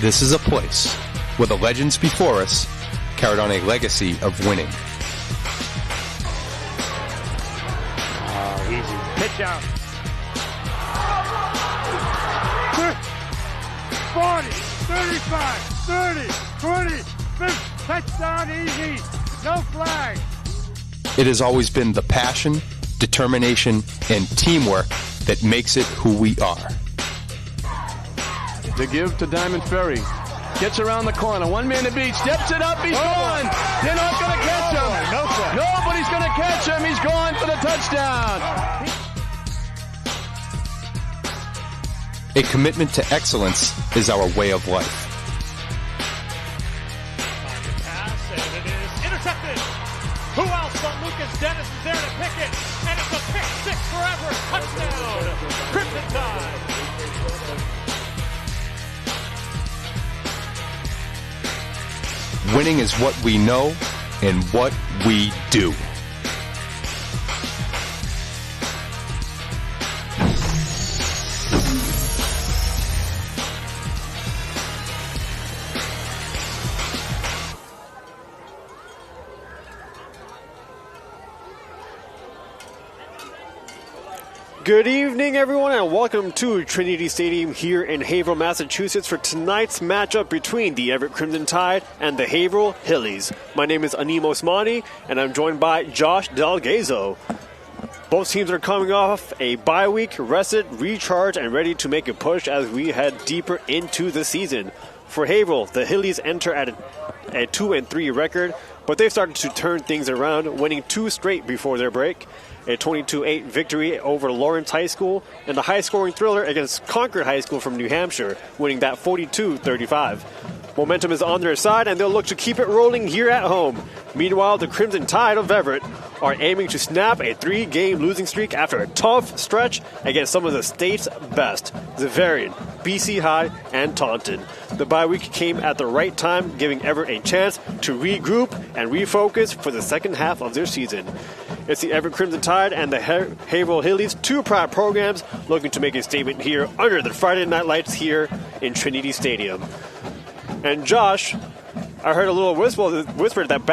This is a place where the legends before us carried on a legacy of winning. Easy. Pitch out. 40, 35, 30, 20, 50. Touchdown, easy. No flag. It has always been the passion, determination, and teamwork that makes it who we are. The give to Diamond Ferry. Gets around the corner. One man to beat. Steps it up. He's gone. They're not going to catch him. Nobody's going to catch him. He's gone for the touchdown. A commitment to excellence is our way of life. Pass, and it is intercepted. Who else but Lucas Dennis is there to pick it? And it's a pick six for Everett. Touchdown, Crimson Tide. Winning is what we know and what we do. Good evening, everyone, and welcome to Trinity Stadium here in Haverhill, Massachusetts for tonight's matchup between the Everett Crimson Tide and the Haverhill Hillies. My name is Anim Osmani, and I'm joined by Josh Delgazo. Both teams are coming off a bye week, rested, recharged, and ready to make a push as we head deeper into the season. For Haverhill, the Hillies enter at a 2-3 record, but they've started to turn things around, winning 2 straight before their break. A 22-8 victory over Lawrence High School, and a high-scoring thriller against Concord High School from New Hampshire, winning that 42-35. Momentum is on their side, and they'll look to keep it rolling here at home. Meanwhile, the Crimson Tide of Everett are aiming to snap a 3-game losing streak after a tough stretch against some of the state's best, Xaverian, BC High, and Taunton. The bye week came at the right time, giving Everett a chance to regroup and refocus for the second half of their season. It's the Everett Crimson Tide and the Haverhill Hillies, 2 pride programs looking to make a statement here under the Friday night lights here in Trinity Stadium. And Josh, I heard a little whisper that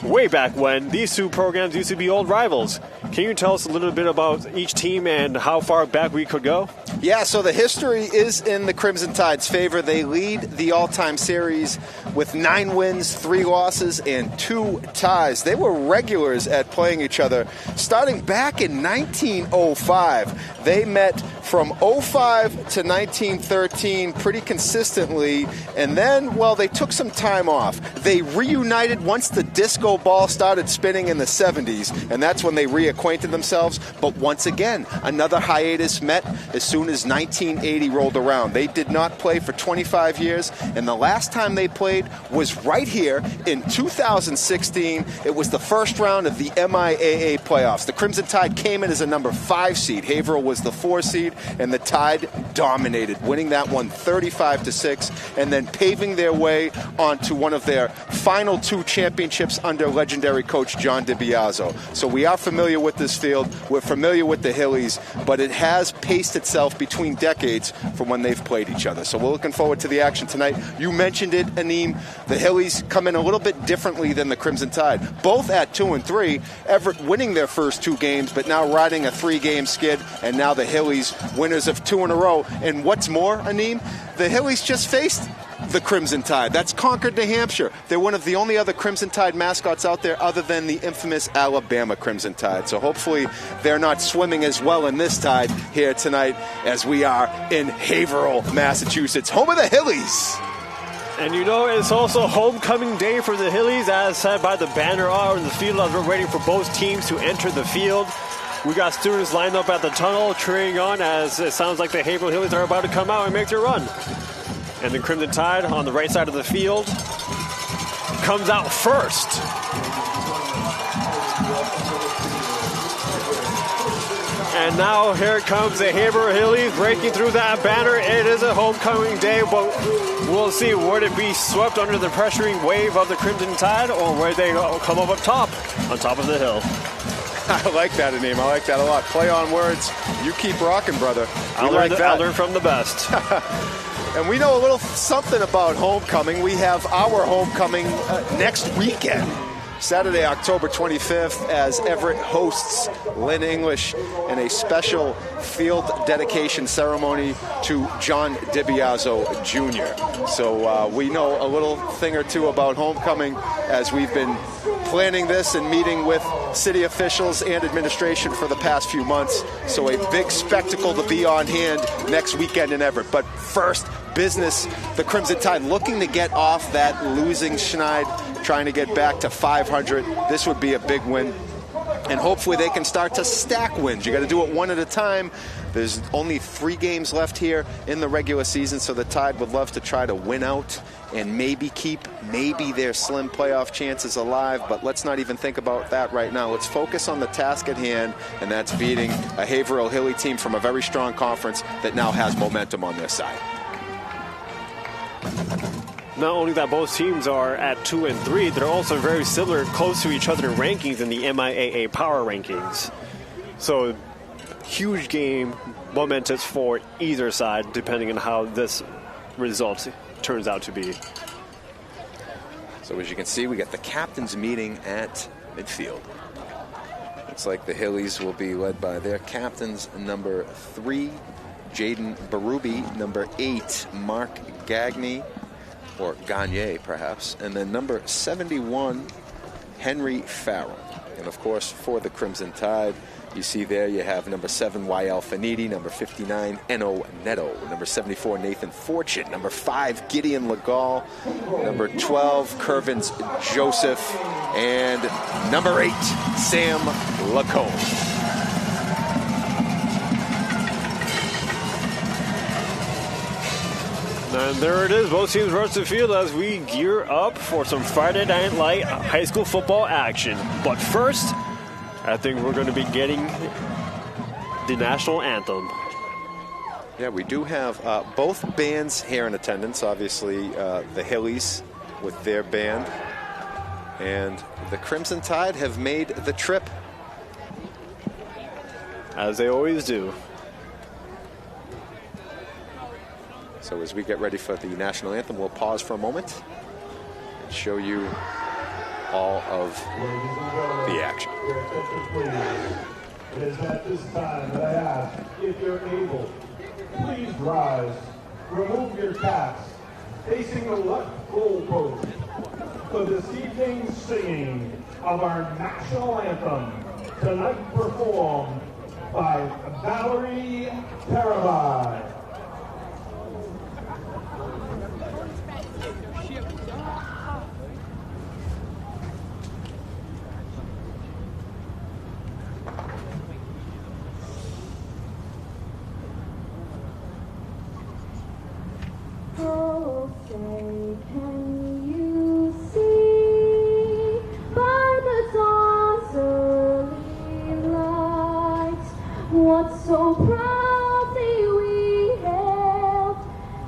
way back when, these 2 programs used to be old rivals. Can you tell us a little bit about each team and how far back we could go? Yeah, so the history is in the Crimson Tide's favor. They lead the all-time series with 9 wins, 3 losses, and 2 ties. They were regulars at playing each other starting back in 1905. They met from 05 to 1913 pretty consistently, and then, well, they took some time off. They reunited once the disco ball started spinning in the 70s, and that's when they reacquainted themselves. But once again, another hiatus met as soon as 1980 rolled around. They did not play for 25 years, and the last time they played was right here in 2016. It was the first round of the MIAA playoffs. The Crimson Tide came in as a number 5 seed. Haverhill was the 4 seed, and the Tide dominated, winning that one 35-6, and then paving their way onto one of their final 2 championships under legendary coach John DiBiase. So we are familiar with this field. We're familiar with the Hillies, but it has paced itself between decades from when they've played each other. So we're looking forward to the action tonight. You mentioned it, Anim. The Hillies come in a little bit differently than the Crimson Tide. Both at 2-3. Everett winning their first 2 games, but now riding a 3-game skid, and now the Hillies winners of 2 in a row. And what's more, Anim, the Hillies just faced the Crimson Tide. That's Concord, New Hampshire. They're one of the only other Crimson Tide mascots out there other than the infamous Alabama Crimson Tide. So hopefully they're not swimming as well in this tide here tonight as we are in Haverhill, Massachusetts, home of the Hillies. And you know, it's also homecoming day for the Hillies, as said by the banner on the field as we're waiting for both teams to enter the field. We got students lined up at the tunnel cheering on as it sounds like the Haverhill Hillies are about to come out and make their run. And the Crimson Tide on the right side of the field comes out first. And now here comes the Haverhill Hillies breaking through that banner. It is a homecoming day, but we'll see. Would it be swept under the pressuring wave of the Crimson Tide, or would they come up on top of the hill? I like that, Anim. I like that a lot. Play on words. You keep rocking, brother. I'll learn from the best. And we know a little something about homecoming. We have our homecoming next weekend, Saturday, October 25th, as Everett hosts Lynn English in a special field dedication ceremony to John DiBiase Jr. So we know a little thing or two about homecoming as we've been planning this and meeting with city officials and administration for the past few months. So a big spectacle to be on hand next weekend in Everett. But first, business, the Crimson Tide looking to get off that losing schneid, trying to get back to 500. This would be a big win. And hopefully they can start to stack wins. You got to do it one at a time. There's only 3 games left here in the regular season, so the Tide would love to try to win out and maybe keep their slim playoff chances alive. But let's not even think about that right now. Let's focus on the task at hand, and that's beating a Haverhill Hillies team from a very strong conference that now has momentum on their side. Not only that both teams are at 2 and 3, they're also very similar, close to each other in rankings in the MIAA power rankings. So huge game, momentous for either side, depending on how this result turns out to be. So as you can see, we got the captains meeting at midfield. Looks like the Hillies will be led by their captains, number 3, Jaden Berube, number 8, Mark Gagne, or Gagne perhaps, and then number 71, Henry Farrell. And of course, for the Crimson Tide, you see there you have number 7, YL Fanidi, number 59, Eno Neto, number 74, Nathan Fortune, number 5, Gideon Legal, number 12, Kervins Joseph, and number 8, Sam Lacombe. And there it is, both teams rush the field as we gear up for some Friday Night Light high school football action. But first, I think we're going to be getting the national anthem. Yeah, we do have both bands here in attendance. Obviously, the Hillies with their band, and the Crimson Tide have made the trip. As they always do. So as we get ready for the national anthem, we'll pause for a moment and show you all of the action. It is at this time that I ask, if you're able, please rise, remove your caps, facing the left goal post for this evening's singing of our national anthem, tonight performed by Valerie Tarabai. Oh, say, can you see by the dawn's early light what so proudly we hailed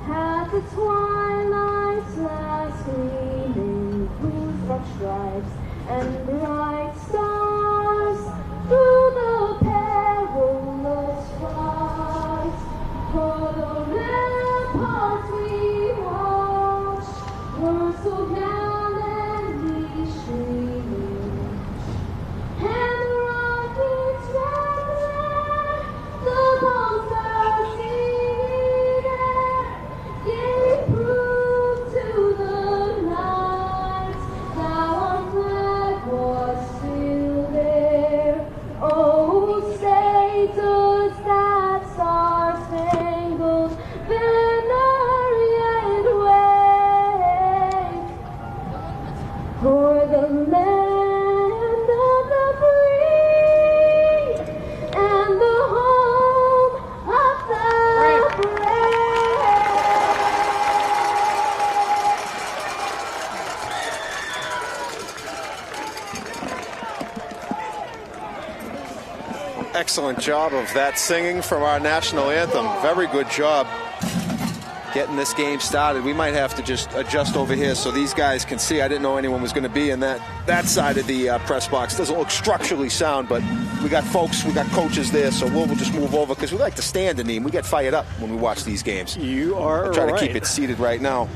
at the twilight's last gleaming blue of stripes and bright stars through the perilous fight for the ramparts we watched were so gallantly streaming, and the rockets ran there, the bombs bursting there, gave proof to the night that our flag was still there. Oh, say does that star-spangled banner yet wave for the land of the free and the home of the brave? Excellent job of that singing from our national anthem. Very good job getting this game started. We might have to just adjust over here so these guys can see. I didn't know anyone was going to be in that side of the press box. Doesn't look structurally sound, but we got folks, we got coaches there, so we'll just move over because we like to stand in them. We get fired up when we watch these games. You are right. I try to keep it seated right now.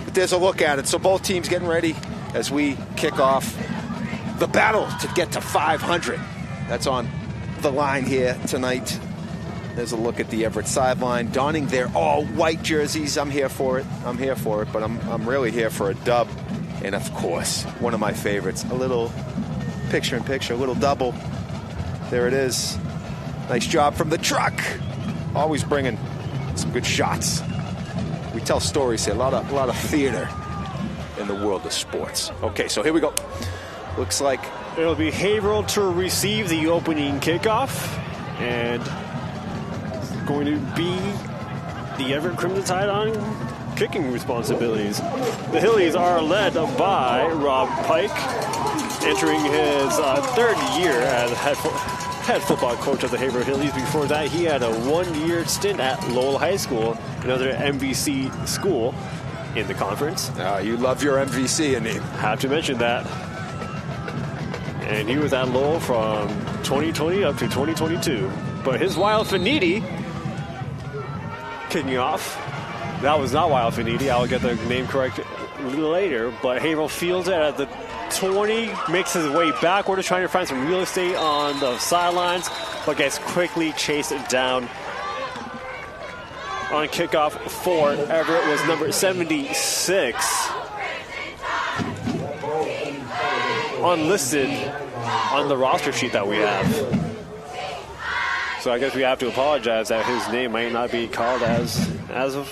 But there's a look at it. So both teams getting ready as we kick off the battle to get to 500. That's on the line here tonight. There's a look at the Everett sideline, donning their all-white jerseys. I'm here for it. But I'm really here for a dub. And, of course, one of my favorites, a little picture-in-picture, a little double. There it is. Nice job from the truck. Always bringing some good shots. We tell stories here, a lot of theater in the world of sports. Okay, so here we go. Looks like it'll be Haverhill to receive the opening kickoff. And going to be the Everett Crimson Tide on kicking responsibilities. The Hillies are led by Rob Pike, entering his third year as head football coach of the Haverhill Hillies. Before that, he had a one-year stint at Lowell High School, another MVC school in the conference. You love your MVC, Aneem. Have to mention that. And he was at Lowell from 2020 up to 2022. But his Wild Finidi kicking off. That was not Wild Finidi. I'll get the name correct later. But Haverhill fields it at the 20, makes his way backward, trying to find some real estate on the sidelines, but gets quickly chased down. On kickoff for Everett was number 76. Unlisted on the roster sheet that we have. So I guess we have to apologize that his name might not be called as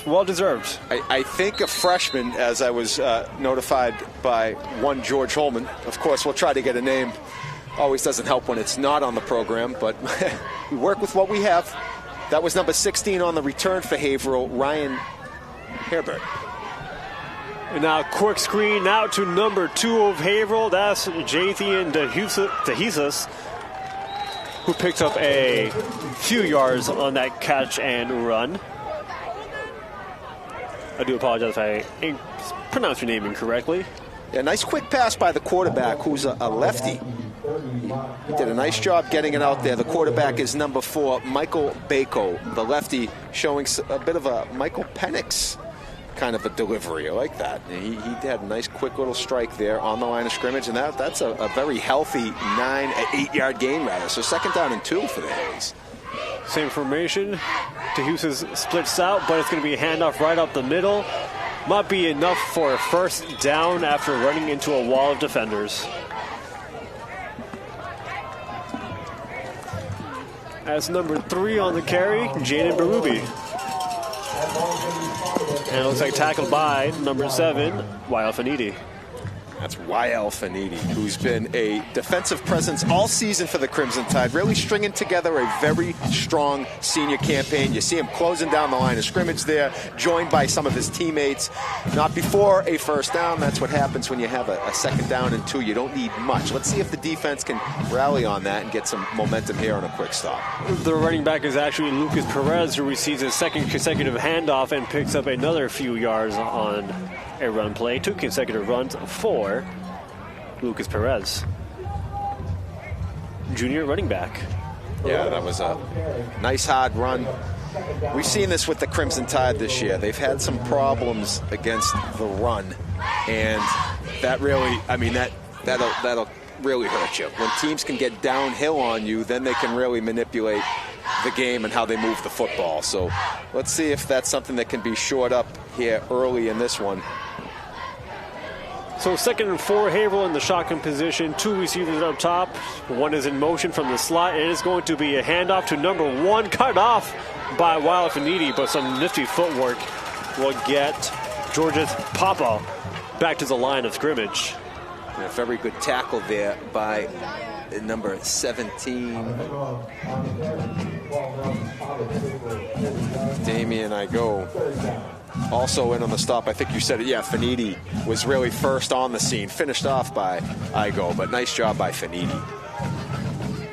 well deserved. I think a freshman, as I was notified by one George Holman. Of course, we'll try to get a name. Always doesn't help when it's not on the program, but we work with what we have. That was number 16 on the return for Haverhill, Ryan Herbert. And now quick screen out to number 2 of Haverhill. That's Jathan DeJesus, who picked up a few yards on that catch and run. I do apologize if I pronounced your name incorrectly. Yeah, nice quick pass by the quarterback, who's a lefty. He did a nice job getting it out there. The quarterback is number 4, Michael Bako, the lefty, showing a bit of a Michael Penix kind of a delivery. I like that. He had a nice quick little strike there on the line of scrimmage, and that's a very healthy 8-yard gain rather. So 2nd down and 2 for the Hillies. Same formation. DeHusis splits out, but it's going to be a handoff right up the middle. Might be enough for a 1st down after running into a wall of defenders. As number 3 on the carry, Jaden Barubi. And it looks like tackled by number 7, Wild Finidi. That's YL Finidi, who's been a defensive presence all season for the Crimson Tide, really stringing together a very strong senior campaign. You see him closing down the line of scrimmage there, joined by some of his teammates. Not before a 1st down. That's what happens when you have a 2nd down and 2. You don't need much. Let's see if the defense can rally on that and get some momentum here on a quick stop. The running back is actually Lucas Perez, who receives his 2nd consecutive handoff and picks up another few yards on a run play. 2 consecutive runs for Lucas Perez, junior running back. Yeah, that was a nice hard run. We've seen this with the Crimson Tide this year. They've had some problems against the run, and that really, that'll really hurt you. When teams can get downhill on you, then they can really manipulate the game and how they move the football. So let's see if that's something that can be shored up here early in this one. So 2nd and 4, Haverhill in the shotgun position. 2 receivers up top. 1 is in motion from the slot, and it's going to be a handoff to number 1, cut off by Wild Finidi, but some nifty footwork will get George's Papa back to the line of scrimmage. And a very good tackle there by number 17, Damian Igo. Also in on the stop, I think you said it, yeah, Finidi was really first on the scene. Finished off by Igo, but nice job by Finidi.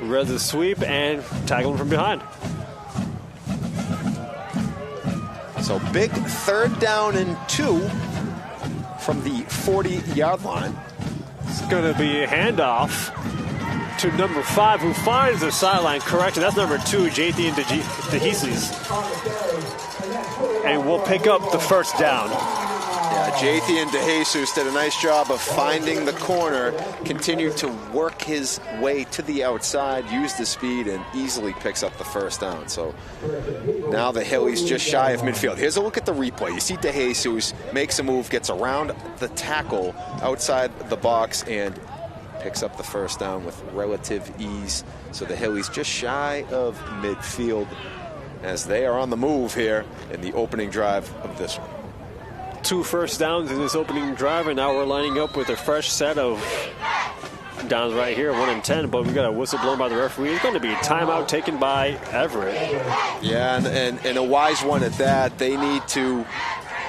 Read the sweep and tackled him from behind. So big 3rd down and 2 from the 40-yard line. It's going to be a handoff to number 5, who finds the sideline correction. That's number 2, Jathan DeHeses. And we'll pick up the first down. Yeah, Jathan DeJesus did a nice job of finding the corner, continued to work his way to the outside, used the speed, and easily picks up the first down. So now the Hillies just shy of midfield. Here's a look at the replay. You see DeJesus makes a move, gets around the tackle outside the box, and picks up the first down with relative ease. So the Hillies just shy of midfield as they are on the move here in the opening drive of this one. 2 first downs in this opening drive, and now we're lining up with a fresh set of downs right here, 1 and 10, but we got a whistle blown by the referee. It's going to be a timeout taken by Everett. Yeah, and a wise one at that. They need to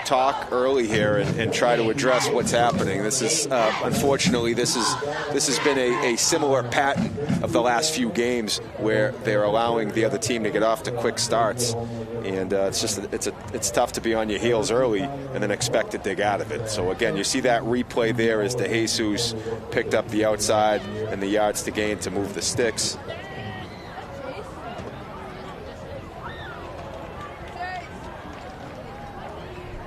talk early here and try to address what's happening. This is unfortunately this has been a similar pattern of the last few games where they're allowing the other team to get off to quick starts, and it's tough to be on your heels early and then expect to dig out of it. So again, you see that replay there as DeJesus picked up the outside and the yards to gain to move the sticks.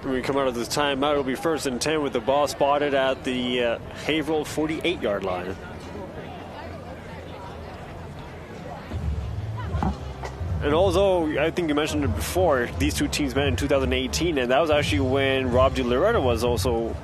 When we come out of this timeout, it'll be 1st and 10 with the ball spotted at the Haverhill 48-yard line. And although I think you mentioned it before, these two teams met in 2018, and that was actually when Rob DiLoretto was also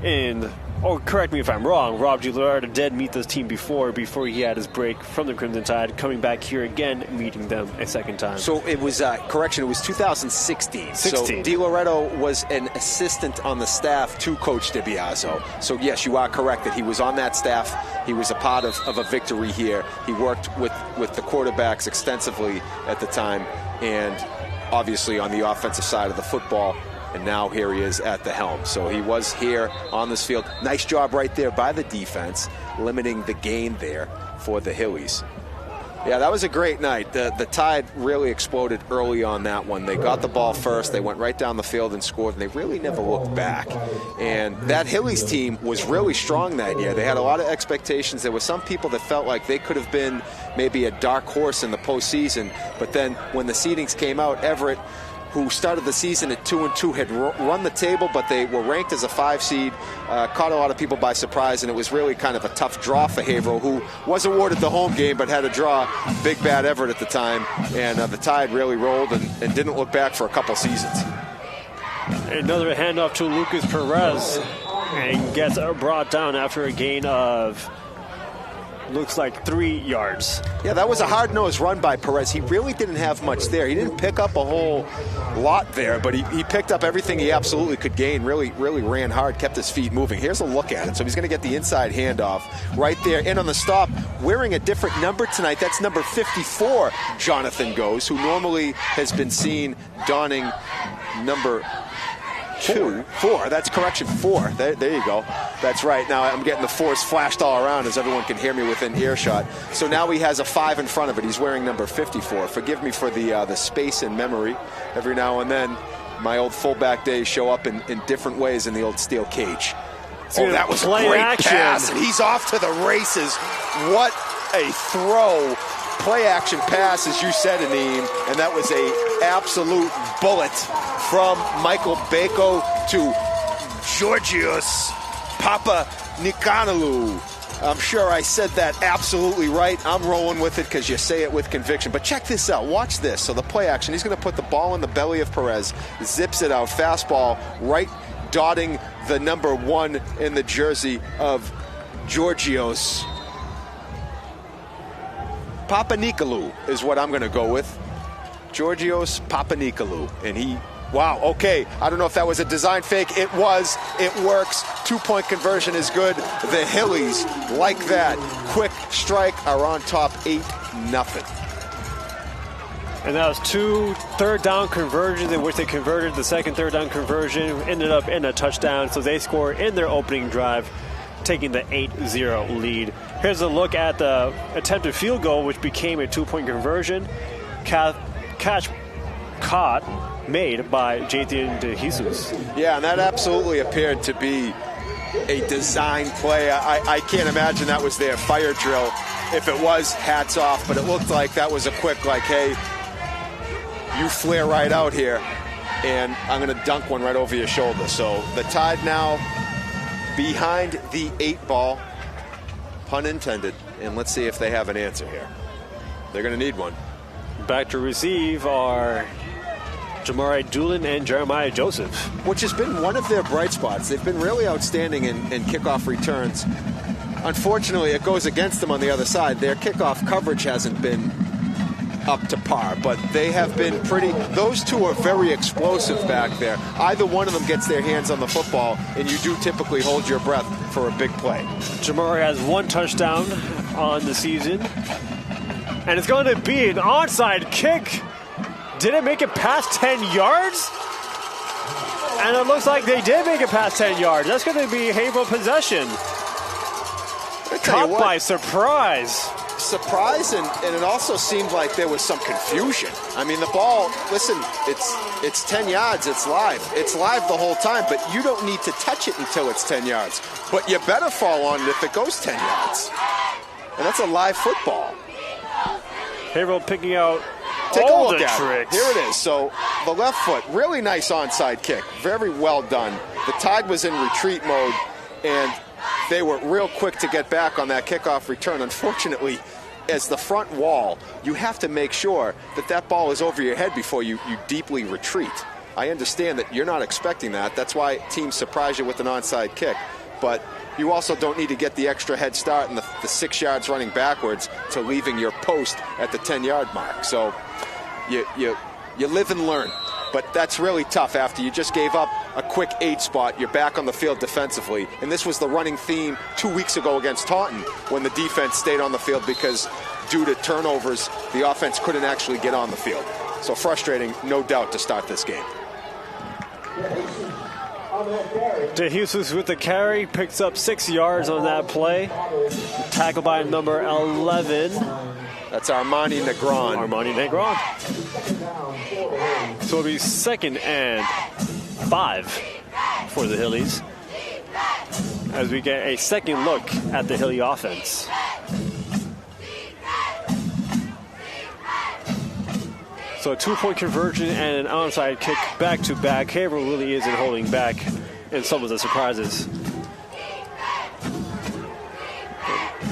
in. Oh, correct me if I'm wrong. Rob DiLoretto did meet this team before he had his break from the Crimson Tide, coming back here again, meeting them a second time. So it was, correction, it was 2016. So DiLoretto was an assistant on the staff to Coach DiBiase. So yes, you are correct that he was on that staff. He was a part of a victory here. He worked with the quarterbacks extensively at the time, and obviously on the offensive side of the football. And now here he is at the helm. So he was here on this field. Nice job right there by the defense, limiting the gain there for the Hillies. Yeah, that was a great night. The Tide really exploded early on that one. They got the ball first. They went right down the field and scored, and they really never looked back. And that Hillies team was really strong that year. They had a lot of expectations. There were some people that felt like they could have been maybe a dark horse in the postseason. But then when the seedings came out, Everett, who started the season at 2-2, had run the table, but they were ranked as a 5 seed, caught a lot of people by surprise, and it was really kind of a tough draw for Haverhill, who was awarded the home game but had to draw Big Bad Everett at the time, and the Tide really rolled and didn't look back for a couple seasons. Another handoff to Lucas Perez, and gets brought down after a gain of, looks like 3 yards. Yeah, that was a hard-nosed run by Perez. He really didn't have much there. He didn't pick up a whole lot there, but he picked up everything he absolutely could gain. Really ran hard, kept his feet moving. Here's a look at it. So he's going to get the inside handoff right there. In on the stop, wearing a different number tonight. That's number 54, Jonathan Goes, who normally has been seen donning number 4. That's correction, 4. There you go. That's right. Now I'm getting the 4s flashed all around as everyone can hear me within earshot. So now he has a 5 in front of it. He's wearing number 54. Forgive me for the space in memory. Every now and then, my old fullback days show up in different ways in the old steel cage. Oh, that was a great pass, and he's off to the races. What a throw. Play action pass, as you said, Aneem, and that was a absolute bullet from Michael Bako to Georgios Papanikolaou. I'm sure I said that absolutely right. I'm rolling with it because you say it with conviction. But check this out. Watch this. So the play action, he's going to put the ball in the belly of Perez, zips it out, fastball, right dotting the number 1 in the jersey of Georgios Papanikolaou is what I'm going to go with. Georgios Papanikolaou. And he, wow, okay. I don't know if that was a design fake. It was. It works. 2-point conversion is good. The Hillies, like that, quick strike, are on top 8-0. And that was 2 third-down conversions in which they converted. The second third-down conversion ended up in a touchdown. So they score in their opening drive, taking the 8-0 lead. Here's a look at the attempted field goal, which became a 2-point conversion. Catch caught made by Jathan DeJesus. Yeah, and that absolutely appeared to be a design play. I can't imagine that was their fire drill. If it was, hats off, but it looked like that was a quick, like, hey, you flare right out here, and I'm going to dunk one right over your shoulder. So the Tide now behind the 8 ball, pun intended, and let's see if they have an answer here. They're going to need one. Back to receive are Jamari Doolin and Jeremiah Joseph. Which has been one of their bright spots. They've been really outstanding in kickoff returns. Unfortunately, it goes against them on the other side. Their kickoff coverage hasn't been up to par, but they have been pretty. Those two are very explosive back there. Either one of them gets their hands on the football, and you do typically hold your breath for a big play. Jamari has 1 touchdown on the season, and it's going to be an onside kick. Did it make it past 10 yards? And it looks like they did make it past 10 yards. That's going to be Haverhill possession. Caught by surprise. Surprise, and it also seemed like there was some confusion. I mean, the ball, listen, it's 10 yards, it's live. It's live the whole time, but you don't need to touch it until it's 10 yards. But you better fall on it if it goes 10 yards. And that's a live football. Haverhill picking out Take all a look the at tricks. it. Here it is. So the left foot, really nice onside kick. Very well done. The Tide was in retreat mode, and they were real quick to get back on that kickoff return. Unfortunately, as the front wall, you have to make sure that that ball is over your head before you deeply retreat. I understand that you're not expecting that. That's why teams surprise you with an onside kick. But you also don't need to get the extra head start in the 6 yards running backwards to leaving your post at the 10-yard mark. So you live and learn. But that's really tough after you just gave up a quick 8 spot. You're back on the field defensively. And this was the running theme 2 weeks ago against Taunton when the defense stayed on the field because due to turnovers, the offense couldn't actually get on the field. So frustrating, no doubt, to start this game. DeJesus with the carry, picks up 6 yards on that play. Tackled by number 11. That's Armani Negron. So it'll be 2nd and 5 for the Hillies as we get a second look at the Hilly offense. So a 2-point conversion and an onside kick back-to-back. Haverhill really isn't holding back in some of the surprises.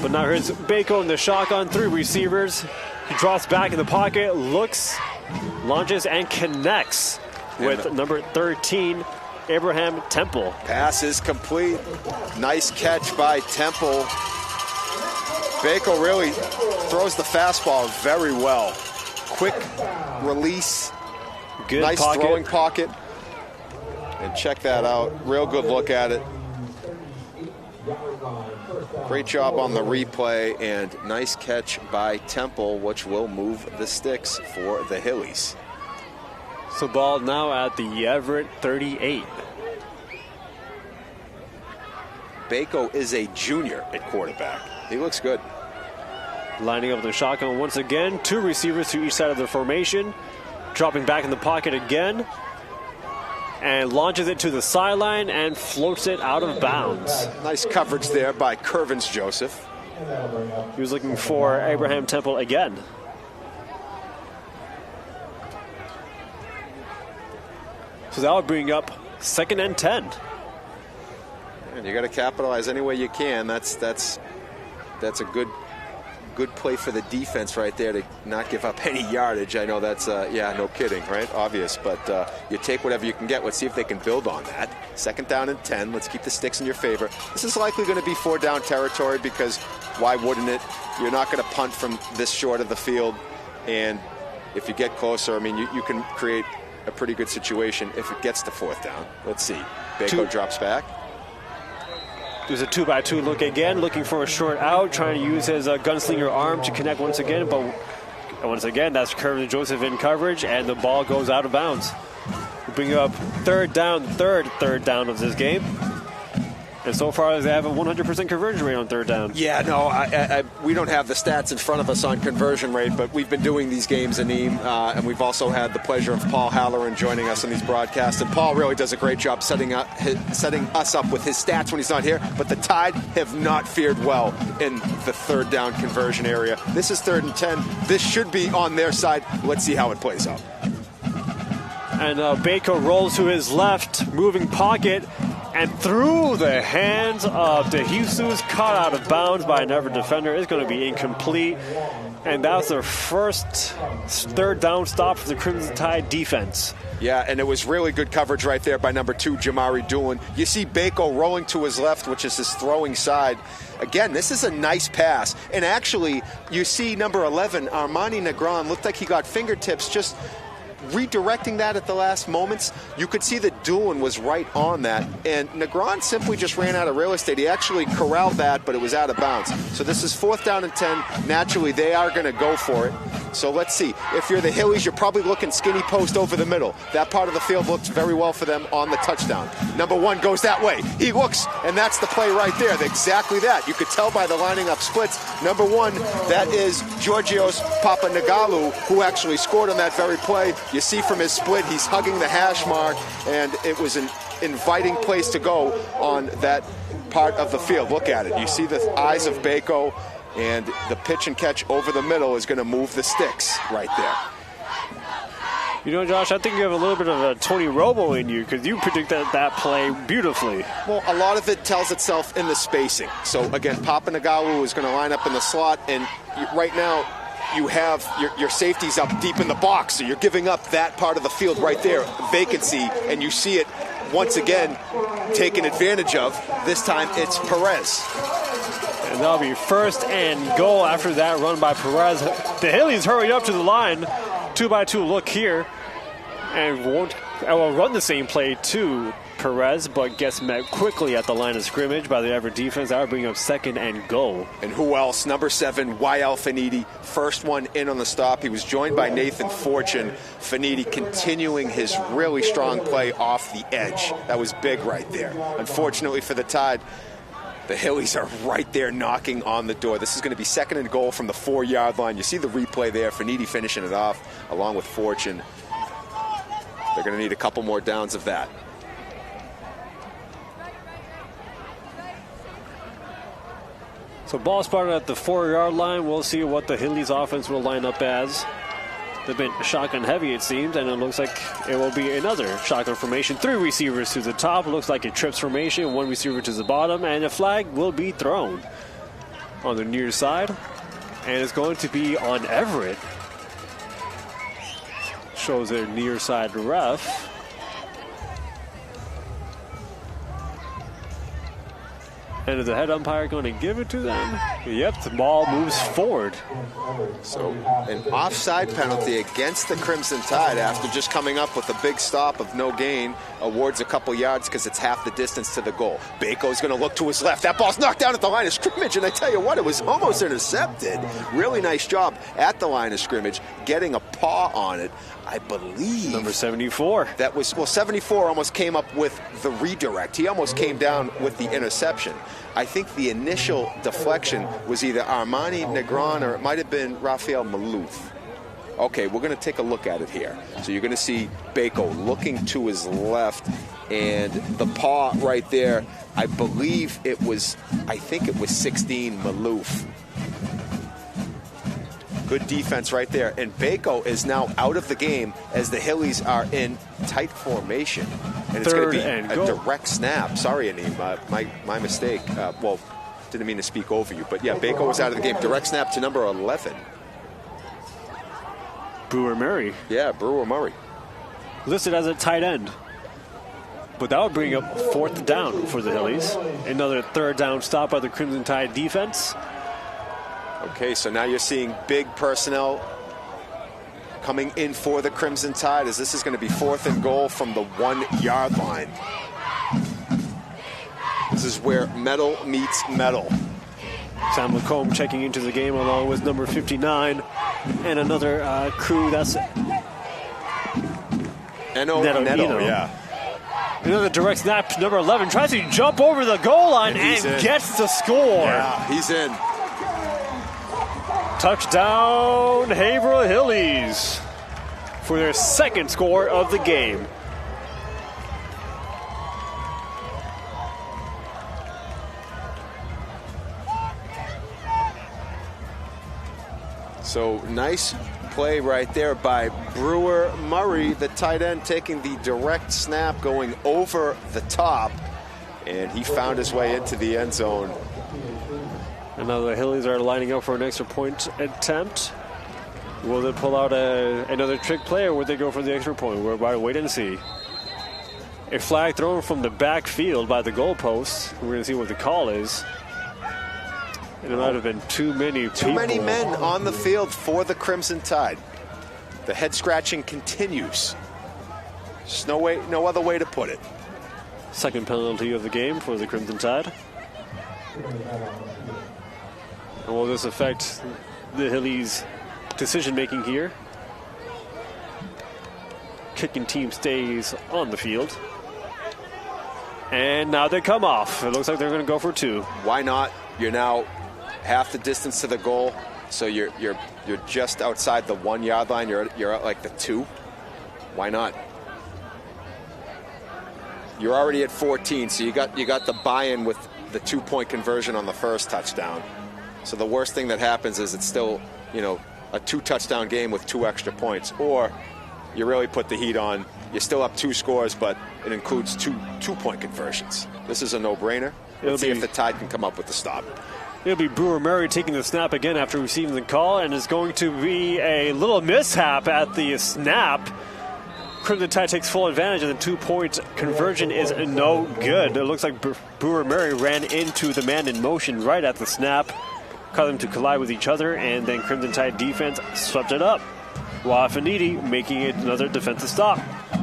But now here's Bako in the shotgun, 3 receivers. He drops back in the pocket, looks, launches, and connects with number 13, Abraham Temple. Pass is complete. Nice catch by Temple. Bako really throws the fastball very well. Quick release. Good nice pocket. Throwing pocket. And check that out. Real good look at it. Great job on the replay, and nice catch by Temple, which will move the sticks for the Hillies. So ball now at the Everett 38. Bako is a junior at quarterback. He looks good. Lining up the shotgun once again. 2 receivers to each side of the formation. Dropping back in the pocket again. And launches it to the sideline and floats it out of bounds. Nice coverage there by Curvins Joseph. He was looking for Abraham Temple again. So that would bring up 2nd and 10. And you got to capitalize any way you can. That's a good play for the defense right there to not give up any yardage. I know that's, no kidding, right? Obvious, but you take whatever you can get. Let's see if they can build on that. 2nd down and 10. Let's keep the sticks in your favor. This is likely going to be 4-down territory because why wouldn't it? You're not going to punt from this short of the field. And if you get closer, I mean, you can create a pretty good situation if it gets to 4th down. Let's see. Bako drops back. There's a 2-by-2 look again, looking for a short out, trying to use his gunslinger arm to connect once again. But once again, that's Curvin Joseph in coverage, and the ball goes out of bounds. We bring up third down of this game. And so far, they have a 100% conversion rate on third down. Yeah, no, we don't have the stats in front of us on conversion rate, but we've been doing these games, Aneem, and we've also had the pleasure of Paul Halloran joining us in these broadcasts. And Paul really does a great job setting us up with his stats when he's not here. But the Tide have not fared well in the third down conversion area. This is 3rd and 10. This should be on their side. Let's see how it plays out. And Bako rolls to his left, moving pocket, and through the hands of DeJesus, caught out of bounds by an Everett defender. Is going to be incomplete. And that's their first third down stop for the Crimson Tide defense. Yeah, and it was really good coverage right there by number 2, Jamari Doolin. You see Bako rolling to his left, which is his throwing side. Again, this is a nice pass. And actually, you see number 11, Armani Negron, looked like he got fingertips just redirecting that at the last moments. You could see that Doolin was right on that, and Negron simply just ran out of real estate. He actually corralled that, but it was out of bounds. So this is 4th down and 10. Naturally, they are going to go for it. So let's see. If you're the Hillies, you're probably looking skinny post over the middle. That part of the field looks very well for them on the touchdown. Number 1 goes that way. He looks, and that's the play right there. Exactly that. You could tell by the lining up splits. Number 1, that is Georgios Papanagalu, who actually scored on that very play. You see from his split, he's hugging the hash mark, and it was an inviting place to go on that part of the field. Look at it. You see the eyes of Bako, and the pitch and catch over the middle is going to move the sticks right there. You know, Josh, I think you have a little bit of a Tony Romo in you because you predicted that play beautifully. Well, a lot of it tells itself in the spacing. So, again, Papanagalu is going to line up in the slot, and right now you have your safeties up deep in the box, so you're giving up that part of the field right there, vacancy, and you see it once again taken advantage of. This time it's Perez. And that'll be 1st and goal after that run by Perez. The Hillies hurried up to the line. 2-by-2 look here. And will run the same play to Perez, but gets met quickly at the line of scrimmage by the Everett defense. That will bring up 2nd and goal. And who else? Number 7, YL Finidi. First one in on the stop. He was joined by Nathan Fortune. Finidi continuing his really strong play off the edge. That was big right there. Unfortunately for the Tide, the Hillies are right there knocking on the door. This is going to be 2nd and goal from the 4-yard line. You see the replay there. Finidi finishing it off along with Fortune. They're going to need a couple more downs of that. So ball spotted at the 4-yard line. We'll see what the Hillies offense will line up as. They've been shotgun heavy, it seems, and it looks like it will be another shotgun formation. 3 receivers to the top. It looks like a trips formation. 1 receiver to the bottom, and a flag will be thrown on the near side. And it's going to be on Everett. Shows their near side ref. And is the head umpire going to give it to them? Yep, the ball moves forward. So an offside penalty against the Crimson Tide after just coming up with a big stop of no gain. Awards a couple yards because it's half the distance to the goal. Bako's going to look to his left. That ball's knocked down at the line of scrimmage, and I tell you what, it was almost intercepted. Really nice job at the line of scrimmage, getting a paw on it. I believe number 74. That was, well, 74 almost came up with the redirect. He almost came down with the interception. I think the initial deflection was either Armani Negron or it might have been Rafael Malouf. Okay, we're going to take a look at it here. So you're going to see Bako looking to his left, and the paw right there, I believe it was, I think it was 16 Malouf. Good defense right there. And Bako is now out of the game as the Hillies are in tight formation. And it's going to be a direct snap. Sorry, Aneem, my mistake. Well, didn't mean to speak over you. But, yeah, Bako was out of the game. Direct snap to number 11. Brewer Murray. Yeah, Brewer Murray. Listed as a tight end. But that would bring up 4th down for the Hillies. Another 3rd down stop by the Crimson Tide defense. Okay, so now you're seeing big personnel coming in for the Crimson Tide as this is going to be 4th and goal from the 1-yard line. This is where metal meets metal. Sam Lacombe checking into the game along with number 59 and another crew. That's Neto, yeah. Another direct snap. Number 11 tries to jump over the goal line and gets the score. Yeah, he's in. Touchdown, Haverhill Hillies for their second score of the game. So nice play right there by Brewer Murray, the tight end, taking the direct snap, going over the top, and he found his way into the end zone. And now the Hillies are lining up for an extra point attempt. Will they pull out another trick play, or will they go for the extra point? We're about to wait and see. A flag thrown from the backfield by the goalpost. We're going to see what the call is. And it might have been too many people. Too many men on the field for the Crimson Tide. The head scratching continues. There's no other way to put it. Second penalty of the game for the Crimson Tide. And will this affect the Hillies' decision-making here? Kicking team stays on the field. And now they come off. It looks like they're going to go for two. Why not? You're now half the distance to the goal, so you're just outside the 1 yard line. You're at like the 2. Why not? You're already at 14, so you got the buy-in with the 2-point conversion on the first touchdown. So the worst thing that happens is it's still, a 2-touchdown game with 2 extra points, or you really put the heat on. You're still up 2 scores, but it includes 2-point conversions. This is a no-brainer. Let's see if the Tide can come up with the stop. It'll be Brewer Murray taking the snap again after receiving the call, and it's going to be a little mishap at the snap. Crimson Tide takes full advantage, and the 2-point conversion is no good. It looks like Brewer Murray ran into the man in motion right at the snap, caused them to collide with each other, and then Crimson Tide defense swept it up. Wafanidi making it another defensive stop.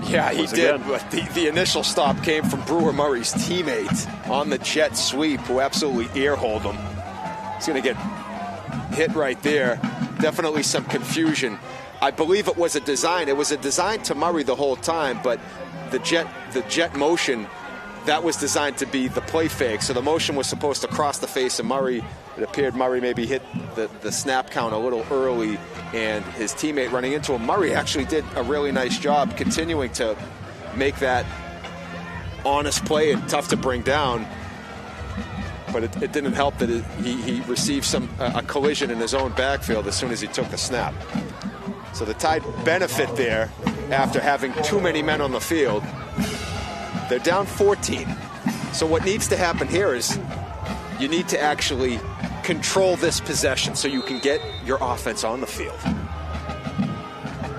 Yeah, he did, but the initial stop came from Brewer Murray's teammate on the jet sweep, who absolutely ear-holed him. He's going to get hit right there. Definitely some confusion. I believe it was a design. It was a design to Murray the whole time, but the jet motion, that was designed to be the play fake. So the motion was supposed to cross the face of Murray. It appeared Murray maybe hit the snap count a little early, and his teammate running into him. Murray actually did a really nice job continuing to make that honest play and tough to bring down. But it didn't help that he received a collision in his own backfield as soon as he took the snap. So the Tide benefit there after having too many men on the field. They're down 14. So what needs to happen here is you need to actually control this possession so you can get your offense on the field.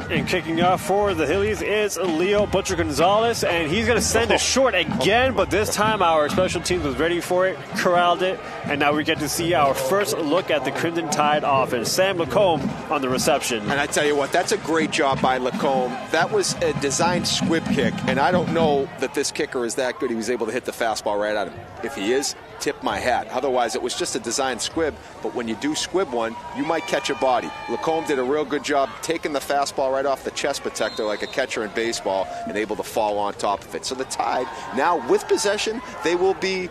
And kicking off for the Hillies is Leo Butcher Gonzalez, and he's going to send it short again, but this time our special teams was ready for it, corralled it, and now we get to see our first look at the Crimson Tide offense. Sam Lacombe on the reception. And I tell you what, that's a great job by Lacombe. That was a designed squib kick, and I don't know that this kicker is that good. He was able to hit the fastball right at him. If he is, tip my hat. Otherwise, it was just a designed squib, but when you do squib one, you might catch a body. Lacombe did a real good job taking the fastball right off the chest protector like a catcher in baseball and able to fall on top of it. So the Tide, now with possession, they will be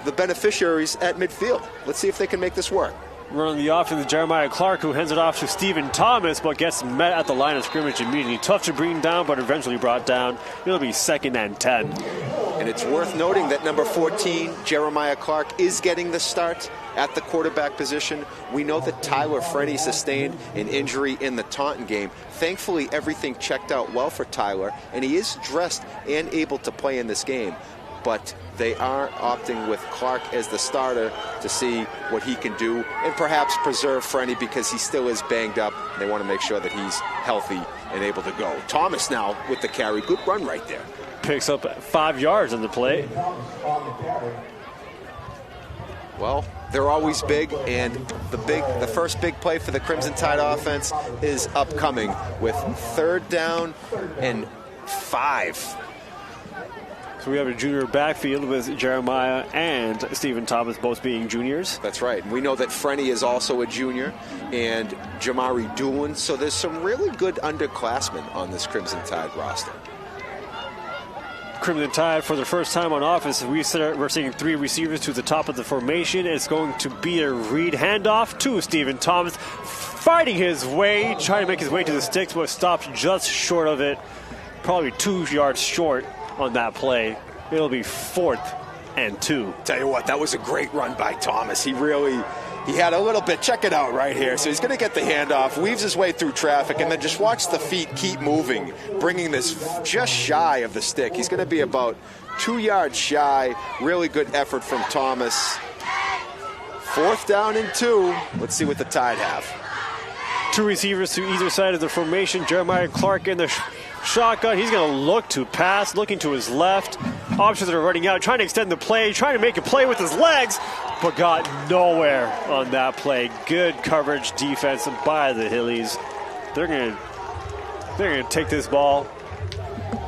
the beneficiaries at midfield. Let's see if they can make this work. Running the offense, Jeremiah Clark, who hands it off to Stephen Thomas, but gets met at the line of scrimmage immediately. Tough to bring down, but eventually brought down. It'll be 2nd and 10. And it's worth noting that number 14, Jeremiah Clark, is getting the start at the quarterback position. We know that Tyler Frenny sustained an injury in the Taunton game. Thankfully, everything checked out well for Tyler, and he is dressed and able to play in this game. But they are opting with Clark as the starter to see what he can do and perhaps preserve Frenny because he still is banged up. They want to make sure that he's healthy and able to go. Thomas now with the carry. Good run right there. Picks up 5 yards on the play. Well, they're always big, and the first big play for the Crimson Tide offense is upcoming with 3rd down and 5. So we have a junior backfield with Jeremiah and Stephen Thomas both being juniors. That's right. And we know that Frenny is also a junior, and Jamari Doolin. So there's some really good underclassmen on this Crimson Tide roster. Crimson Tide, for the first time on offense, we're seeing 3 receivers to the top of the formation. It's going to be a read handoff to Stephen Thomas, fighting his way, trying to make his way to the sticks, but stopped just short of it. Probably 2 yards short on that play. It'll be 4th and 2. Tell you what, that was a great run by Thomas. He had a little bit. Check it out right here. So he's going to get the handoff, weaves his way through traffic, and then just watch the feet keep moving, bringing this just shy of the stick. He's going to be about 2 yards shy. Really good effort from Thomas. 4th down and 2. Let's see what the Tide have. 2 receivers to either side of the formation. Jeremiah Clark in the shotgun. He's going to look to pass, looking to his left. Options are running out, trying to extend the play, trying to make a play with his legs, but got nowhere on that play. Good coverage defense by the Hillies. They're going to take this ball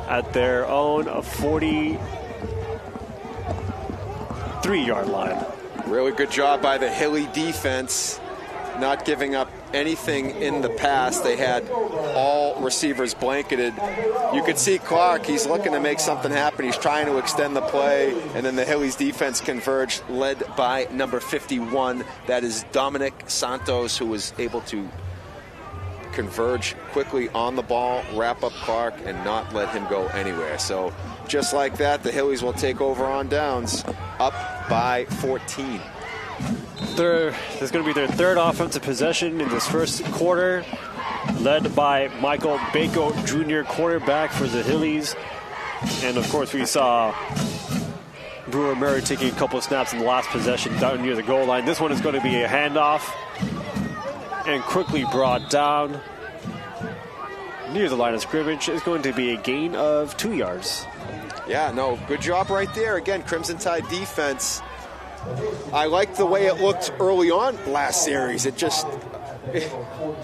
at their own 43-yard line. Really good job by the Hilly defense, not giving up anything in the pass. They had all receivers blanketed. You could see Clark, he's looking to make something happen. He's trying to extend the play, and then the Hillies defense converged, led by number 51. That is Dominic Santos, who was able to converge quickly on the ball, wrap up Clark, and not let him go anywhere. So just like that, the Hillies will take over on downs, up by 14. This is going to be their 3rd offensive possession in this first quarter, led by Michael Bako Jr., quarterback for the Hillies. And, of course, we saw Brewer Murray taking a couple of snaps in the last possession down near the goal line. This one is going to be a handoff and quickly brought down near the line of scrimmage. It's going to be a gain of 2 yards. Yeah, no, good job right there. Again, Crimson Tide defense. I liked the way it looked early on last series.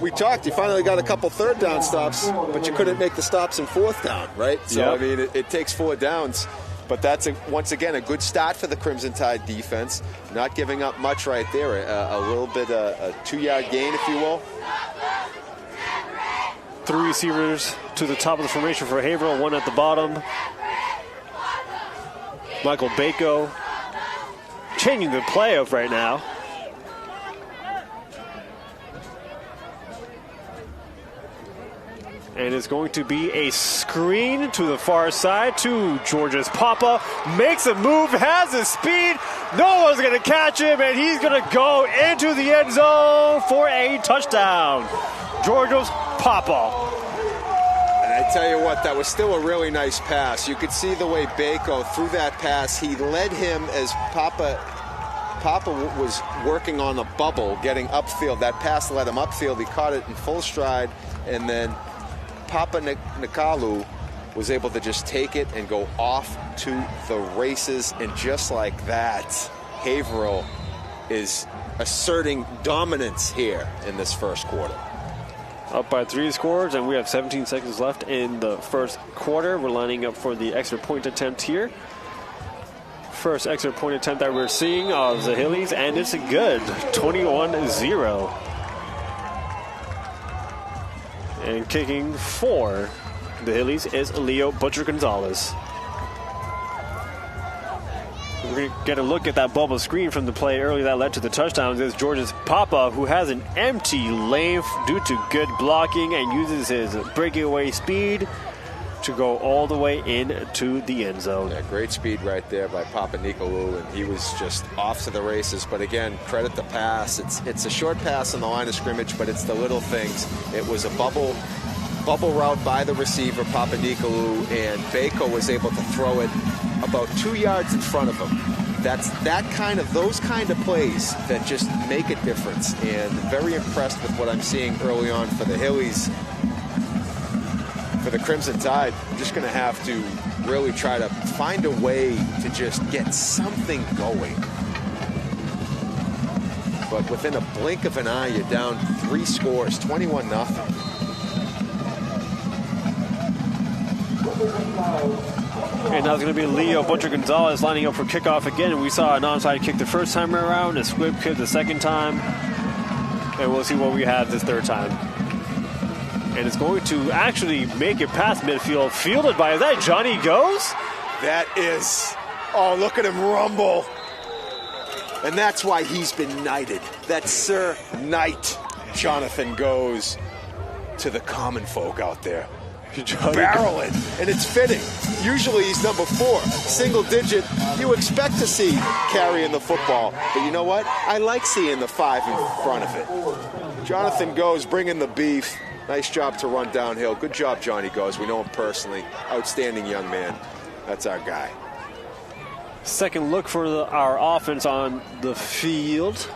We talked, you finally got a couple 3rd down stops, but you couldn't make the stops in 4th down, right? So, yep. I mean, it takes 4 downs. But that's, once again, a good start for the Crimson Tide defense. Not giving up much right there. A little bit, a 2-yard gain, if you will. 3 receivers to the top of the formation for Haverhill, 1 at the bottom. Michael Bako changing the play up right now. And it's going to be a screen to the far side to George's Papa. Makes a move, has the speed. No one's going to catch him, and he's going to go into the end zone for a touchdown. George's Papa. And I tell you what, that was still a really nice pass. You could see the way Bako threw that pass. He led him as Papa was working on a bubble, getting upfield. That pass led him upfield. He caught it in full stride, and then Papa Nikalu was able to just take it and go off to the races. And just like that, Haverhill is asserting dominance here in this first quarter. Up by 3 scores, and we have 17 seconds left in the first quarter. We're lining up for the extra point attempt here. First extra point attempt that we're seeing of the Hillies, and it's good. 21-0. And kicking for the Hillies is Leo Butcher Gonzalez. We're going to get a look at that bubble screen from the play earlier that led to the touchdowns. Is George's Papa, who has an empty lane due to good blocking and uses his breakaway speed to go all the way into the end zone. Yeah, great speed right there by Papa Nikalu, and he was just off to the races. But again, credit the pass. It's a short pass on the line of scrimmage, but it's the little things. It was a bubble route by the receiver, Papa Nikalu, and Bako was able to throw it about 2 yards in front of him. That's those kind of plays that just make a difference. And very impressed with what I'm seeing early on for the Hillies. For the Crimson Tide, I'm just going to have to really try to find a way to just get something going. But within a blink of an eye, you're down 3 scores, 21-0. And now it's going to be Leo Butcher Gonzalez lining up for kickoff again. We saw an onside kick the first time around, a squib kick the second time, and we'll see what we have this third time. And it's going to actually make it past midfield, fielded by, is that Johnny Goes? That is, oh, look at him rumble. And that's why he's been knighted. That Sir Knight Jonathan goes to the common folk out there. Barreling, and it's fitting. Usually he's number 4, single digit. You expect to see carrying the football, but you know what? I like seeing the 5 in front of it. Jonathan Goes bringing the beef. Nice job to run downhill. Good job, Johnny Goes. We know him personally. Outstanding young man. That's our guy. Second look for our offense on the field.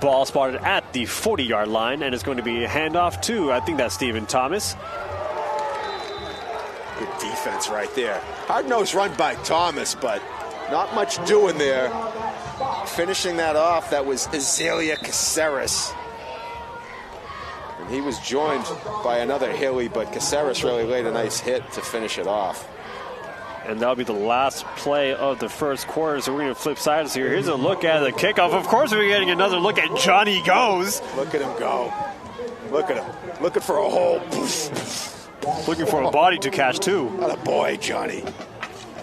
Ball spotted at the 40-yard line, and it's going to be a handoff to, I think that's Stephen Thomas. Good defense right there. Hard-nosed run by Thomas, but not much doing there. Finishing that off, that was Azalea Caceres. And he was joined by another Hilly, but Caceres really laid a nice hit to finish it off. And that'll be the last play of the first quarter, so we're going to flip sides here. Here's a look at the kickoff. Of course, we're getting another look at Johnny Goes. Look at him go. Look at him. Looking for a hole. Looking for a body to catch, too. What a boy, Johnny.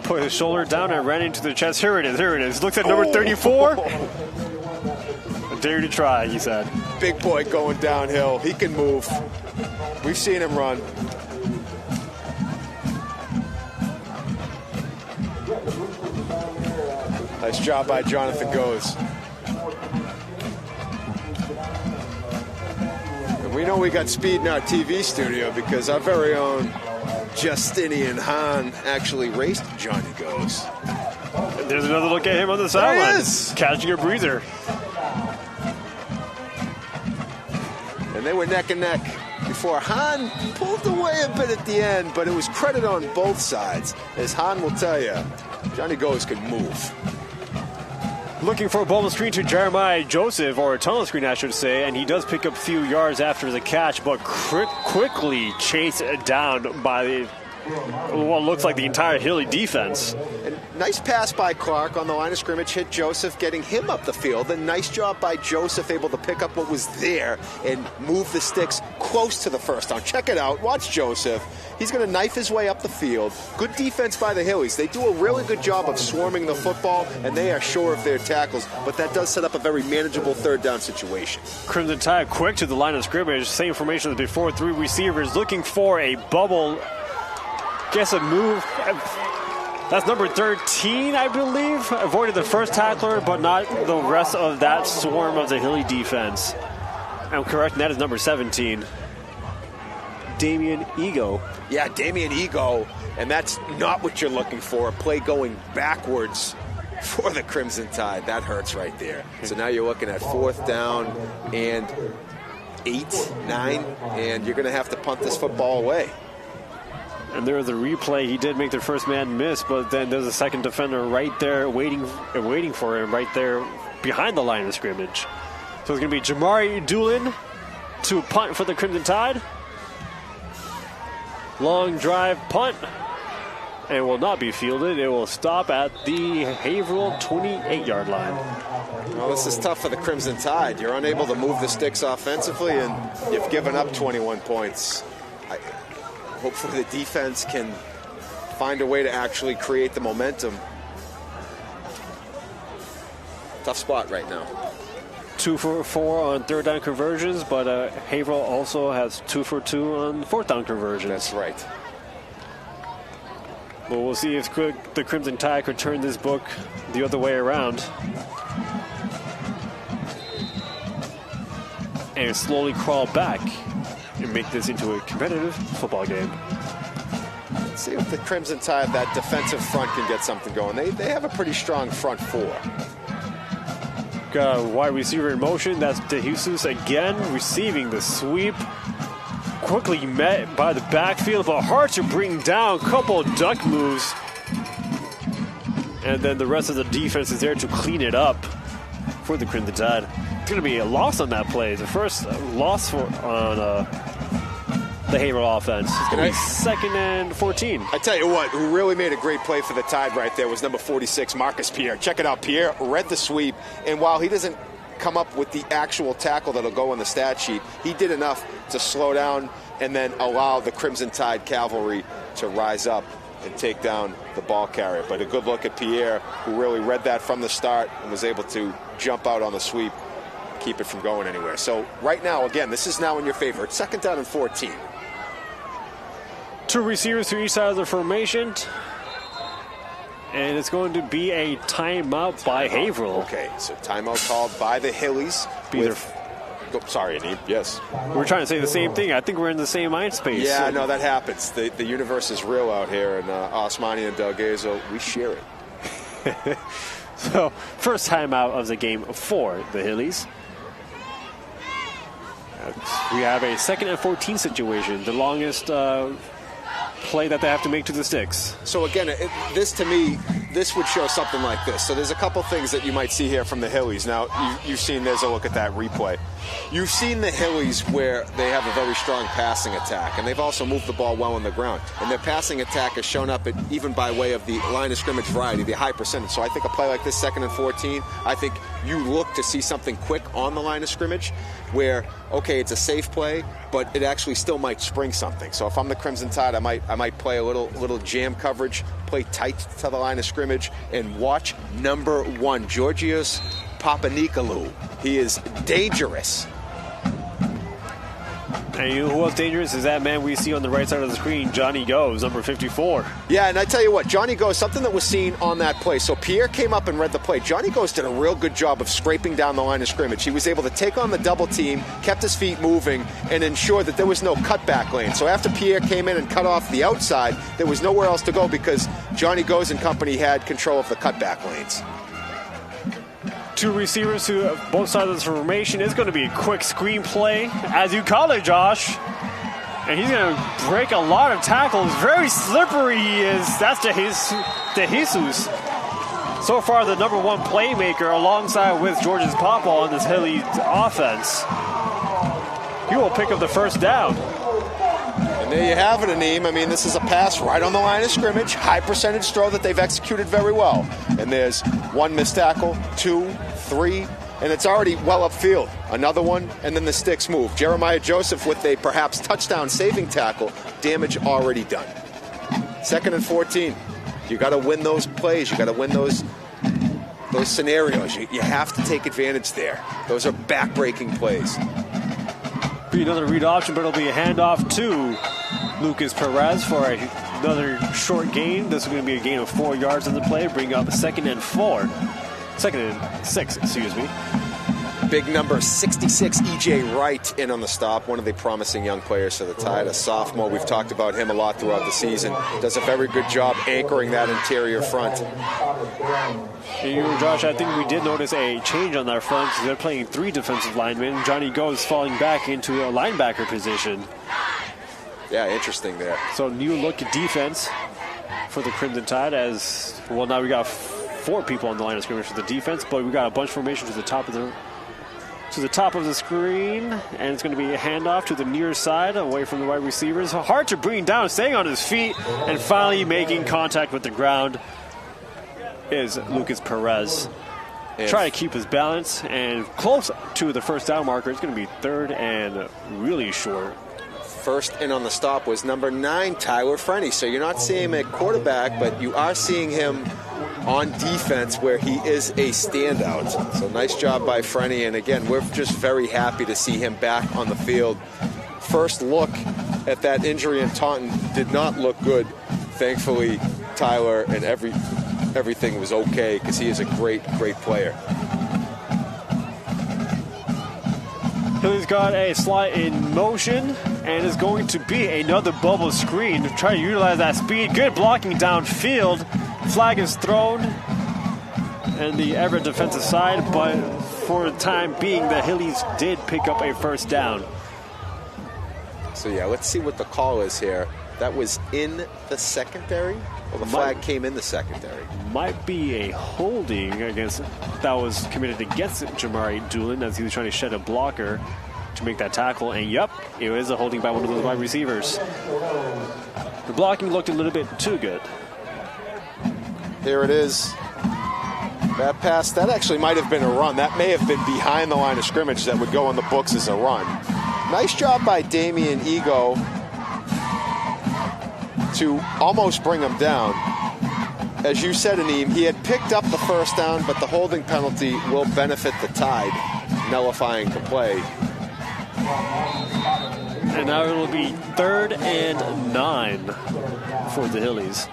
Put his shoulder down and ran into the chest. Here it is. Here it is. Looks at number 34. I dare to try, he said. Big boy going downhill. He can move. We've seen him run. Nice job by Jonathan Goes. And we know we got speed in our TV studio because our very own Justinian Hahn actually raced Johnny Goes. And there's another look at him on the sideline. Catching a breather. And they were neck and neck before Hahn pulled away a bit at the end, but it was credit on both sides. As Hahn will tell you, Johnny Goes can move. Looking for a bubble screen to Jeremiah Joseph, or a tunnel screen, I should say, and he does pick up a few yards after the catch, but quickly chased down by what looks like the entire Hilly defense. And nice pass by Clark on the line of scrimmage, hit Joseph, getting him up the field. And nice job by Joseph, able to pick up what was there and move the sticks close to the first down. Check it out. Watch Joseph. He's going to knife his way up the field. Good defense by the Hillies. They do a really good job of swarming the football, and they are sure of their tackles, but that does set up a very manageable third down situation. Crimson Tide quick to the line of scrimmage. Same formation as before. 3 receivers looking for a bubble. Guess a move. That's number 13, I believe. Avoided the first tackler, but not the rest of that swarm of the Hilly defense. I'm correct, and that is number 17. Damian Ego. Yeah, Damian Ego, and that's not what you're looking for. A play going backwards for the Crimson Tide. That hurts right there. So now you're looking at 4th down and 8, 9, and you're going to have to punt this football away. And there's a replay. He did make the first man miss, but then there's a second defender right there waiting for him right there behind the line of scrimmage. So it's going to be Jamari Doolin to punt for the Crimson Tide. Long drive punt, and will not be fielded. It will stop at the Haverhill 28-yard line. Well, this is tough for the Crimson Tide. You're unable to move the sticks offensively, and you've given up 21 points. Hopefully the defense can find a way to actually create the momentum. Tough spot right now. 2 for 4 on third down conversions, but Haverhill also has 2 for 2 on fourth down conversions. That's right. But we'll see if the Crimson Tide could turn this book the other way around and slowly crawl back and make this into a competitive football game. Let's see if the Crimson Tide, that defensive front, can get something going. They have a pretty strong front 4. Got a wide receiver in motion. That's DeJesus again receiving the sweep. Quickly met by the backfield, but hard to bring down. Couple of duck moves. And then the rest of the defense is there to clean it up for the Crimson Tide. It's going to be a loss on that play. The first loss on the Haverhill offense. It's going to be 2nd and 14. I tell you what, who really made a great play for the Tide right there was number 46, Marcus Pierre. Check it out. Pierre read the sweep, and while he doesn't come up with the actual tackle that'll go on the stat sheet, he did enough to slow down and then allow the Crimson Tide cavalry to rise up and take down the ball carrier. But a good look at Pierre, who really read that from the start and was able to jump out on the sweep, keep it from going anywhere. So right now, again, this is now in your favor. It's 2nd down and 14. 2 receivers to each side of the formation. And it's going to be a timeout by Haverhill. Okay, so timeout called by the Hillies. Sorry, Aneem. Yes. We're trying to say the same thing. I think we're in the same mind space. Yeah, no, that happens. The universe is real out here, and Osmani and Delgazo, we share it. So, first timeout of the game for the Hillies. We have a 2nd and 14 situation, the longest play that they have to make to the sticks. So again, this to me, this would show something like this. So there's a couple things that you might see here from the Hillies. Now, you've seen, there's a look at that replay. You've seen the Hillies where they have a very strong passing attack, and they've also moved the ball well on the ground. And their passing attack has shown up even by way of the line of scrimmage variety, the high percentage. So I think a play like this, 2nd and 14, I think you look to see something quick on the line of scrimmage where, okay, it's a safe play, but it actually still might spring something. So if I'm the Crimson Tide, I might play a little jam coverage, play tight to the line of scrimmage, and watch number 1, Georgios Papanikolaou. He is dangerous. And you know who else dangerous is that man we see on the right side of the screen, Johnny Goes, number 54. Yeah, and I tell you what, Johnny Goes, something that was seen on that play. So Pierre came up and read the play. Johnny Goes did a real good job of scraping down the line of scrimmage. He was able to take on the double team, kept his feet moving, and ensured that there was no cutback lane. So after Pierre came in and cut off the outside, there was nowhere else to go because Johnny Goes and company had control of the cutback lanes. 2 receivers to both sides of the formation. It's going to be a quick screen play, as you call it, Josh. And he's going to break a lot of tackles. Very slippery he is. That's De Jesus. So far, the number 1 playmaker alongside with Georges Papa on this Hilly offense. He will pick up the first down. And there you have it, Aneem. I mean, this is a pass right on the line of scrimmage, high percentage throw that they've executed very well. And there's 1 missed tackle, 2, 3, and it's already well upfield. Another one, and then the sticks move. Jeremiah Joseph with a perhaps touchdown saving tackle, damage already done. 2nd and 14. You got to win those plays. You got to win those scenarios. You have to take advantage there. Those are back-breaking plays. Be another read option, but it'll be a handoff to Lucas Perez for another short gain. This is going to be a gain of 4 yards on the play, bring up 2nd and 6, excuse me. Big number 66, E.J. Wright in on the stop, one of the promising young players for the Tide, a sophomore. We've talked about him a lot throughout the season. Does a very good job anchoring that interior front. And Josh, I think we did notice a change on that front because they're playing 3 defensive linemen. Johnny Goes falling back into a linebacker position. Yeah, interesting there. So new look at defense for the Crimson Tide as, well, now we got 4 people on the line of scrimmage for the defense, but we got a bunch of formation to the top of the screen, and it's going to be a handoff to the near side away from the wide receivers. Hard to bring down, staying on his feet, and finally making contact with the ground is Lucas Perez. Trying to keep his balance and close to the first down marker. It's going to be 3rd and really short. First in on the stop was number 9, Tyler Frenny. So you're not seeing him at quarterback, but you are seeing him on defense where he is a standout. So nice job by Frenny. And again, we're just very happy to see him back on the field. First look at that injury in Taunton did not look good. Thankfully, Tyler and everything was okay because he is a great player. He's got a slide in motion and is going to be another bubble screen to try to utilize that speed. Good blocking downfield. Flag is thrown and the Everett defensive side, but for the time being, the Hillies did pick up a first down. So yeah, let's see what the call is here. That was in the secondary? Well, the flag came in the secondary. Might be a holding against that was committed against Jamari Doolin as he was trying to shed a blocker to make that tackle. And yep, it was a holding by one of those wide receivers. The blocking looked a little bit too good. There it is. That pass, that actually might have been a run. That may have been behind the line of scrimmage that would go on the books as a run. Nice job by Damian Ego to almost bring him down. As you said, Aneem, he had picked up the first down, but the holding penalty will benefit the Tide, nullifying the play. And now it'll be 3rd and 9 for the Hillies.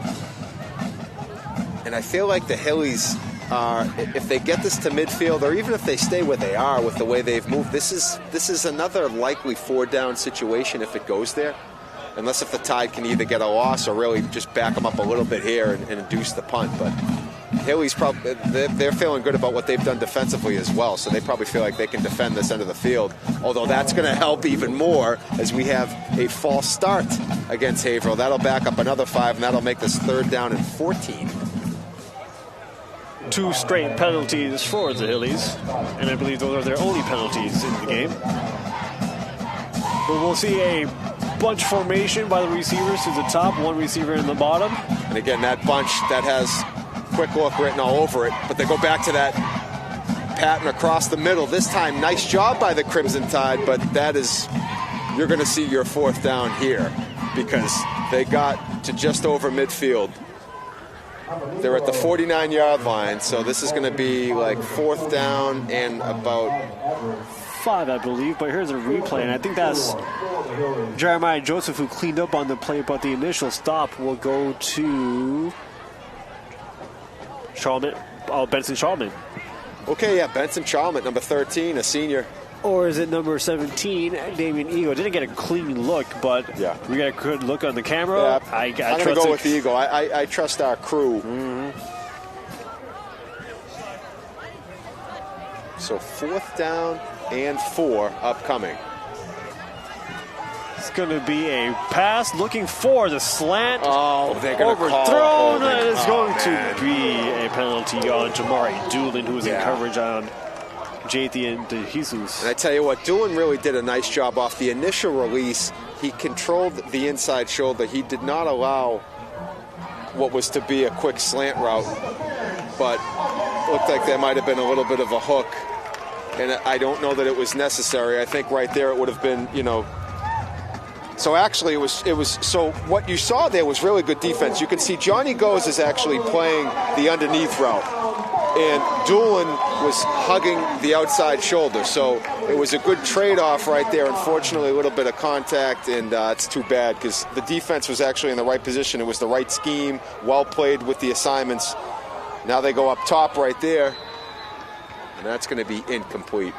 And I feel like the Hillies are, if they get this to midfield, or even if they stay where they are with the way they've moved, this is another likely 4-down situation if it goes there. Unless if the Tide can either get a loss or really just back them up a little bit here and induce the punt. But Hillies, probably they're feeling good about what they've done defensively as well, so they probably feel like they can defend this end of the field. Although that's going to help even more as we have a false start against Haverhill. That'll back up another 5, and that'll make this 3rd down and 14. 2 straight penalties for the Hillies, and I believe those are their only penalties in the game. But we'll see a bunch formation by the receivers to the top, 1 receiver in the bottom. And again, that bunch that has quick look written all over it, but they go back to that pattern across the middle. This time, nice job by the Crimson Tide, but that is, you're going to see your 4th down here because they got to just over midfield. They're at the 49-yard line, so this is going to be like 4th down and about 5, I believe, but here's a replay, and I think that's Jeremiah Joseph who cleaned up on the play, but the initial stop will go to Benson Charlman. Okay, yeah, Benson Charlman, number 13, a senior. Or is it number 17, Damian Eagle? Didn't get a clean look, but yeah, we got a good look on the camera. Yeah, I'm going to go with the Eagle. I trust our crew. Mm-hmm. So 4th down and 4 upcoming. It's going to be a pass looking for the slant. Oh, they're going to call overthrown. It is going to be a penalty on Jamari Doolin, who was in coverage on Jathan DeJesus. And I tell you what, Doolin really did a nice job off the initial release. He controlled the inside shoulder. He did not allow what was to be a quick slant route, but looked like there might have been a little bit of a hook. And I don't know that it was necessary. I think right there it would have been, So actually, it was. So what you saw there was really good defense. You can see Johnny Goes is actually playing the underneath route, and Doolin was hugging the outside shoulder. So it was a good trade-off right there. Unfortunately, a little bit of contact, and it's too bad because the defense was actually in the right position. It was the right scheme, well played with the assignments. Now they go up top right there, and that's going to be incomplete.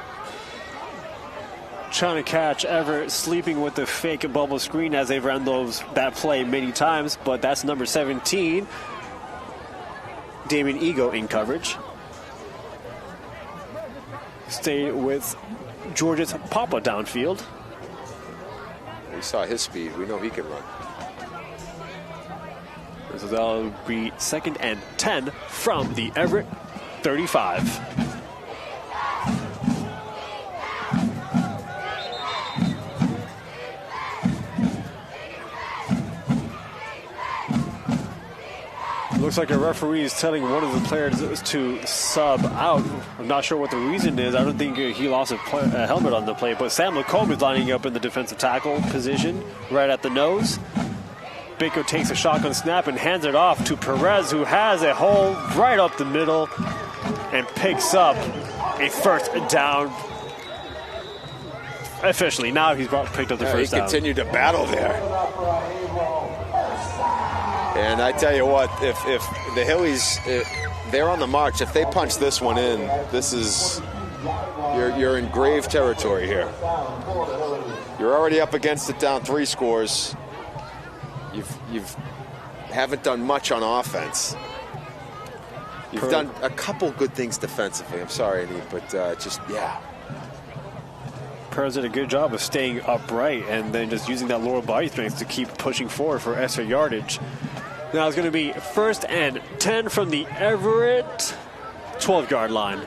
Trying to catch Everett sleeping with the fake bubble screen as they've run that play many times, but that's number 17, Damian Ego in coverage. Stay with George's Papa downfield. We saw his speed. We know he can run. So that'll be 2nd and 10 from the Everett 35. Looks like a referee is telling one of the players to sub out. I'm not sure what the reason is. I don't think he lost a helmet on the play, but Sam Lacombe is lining up in the defensive tackle position right at the nose. Baker takes a shotgun snap and hands it off to Perez, who has a hole right up the middle and picks up a 1st down. Officially, now he's picked up the 1st down. He continued to battle there. And I tell you what, if the Hillies, they're on the march. If they punch this one in, this is, you're in grave territory here. You're already up against it, down 3 scores. You've haven't done much on offense. You've done a couple good things defensively. I'm sorry, Anit, but Perez did a good job of staying upright and then just using that lower body strength to keep pushing forward for extra yardage. Now it's going to be 1st and 10 from the Everett 12-yard line.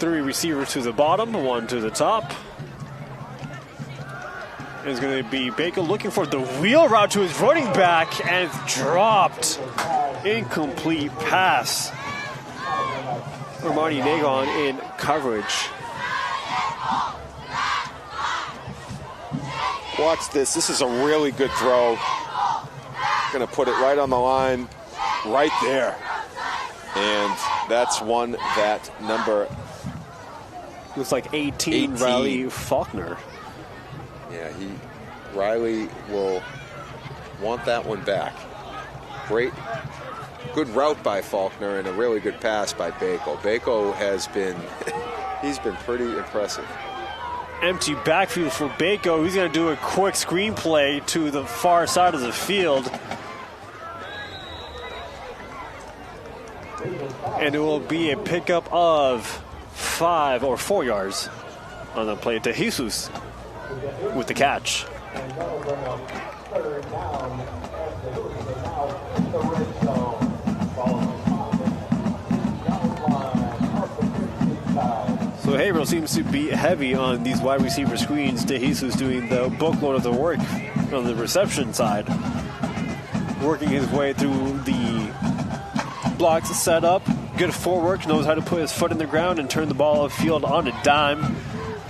3 receivers to the bottom, 1 to the top. It's going to be Baker looking for the wheel route to his running back, and it's dropped. Incomplete pass. Armani Nagon in coverage. Watch this. This is a really good throw. Going to put it right on the line, right there. And that's one that number... Looks like 18. Riley Faulkner. Yeah, Riley will want that one back. Great, good route by Faulkner and a really good pass by Bako. Bako has been, he's been pretty impressive. Empty backfield for Bako. He's going to do a quick screenplay to the far side of the field. And it will be a pickup of 5 or 4 yards on the play to Jesus with the catch. So Haverhill seems to be heavy on these wide receiver screens. De Jesus doing the bookload of the work on the reception side, working his way through the blocks set up. Good footwork, knows how to put his foot in the ground and turn the ball upfield on a dime,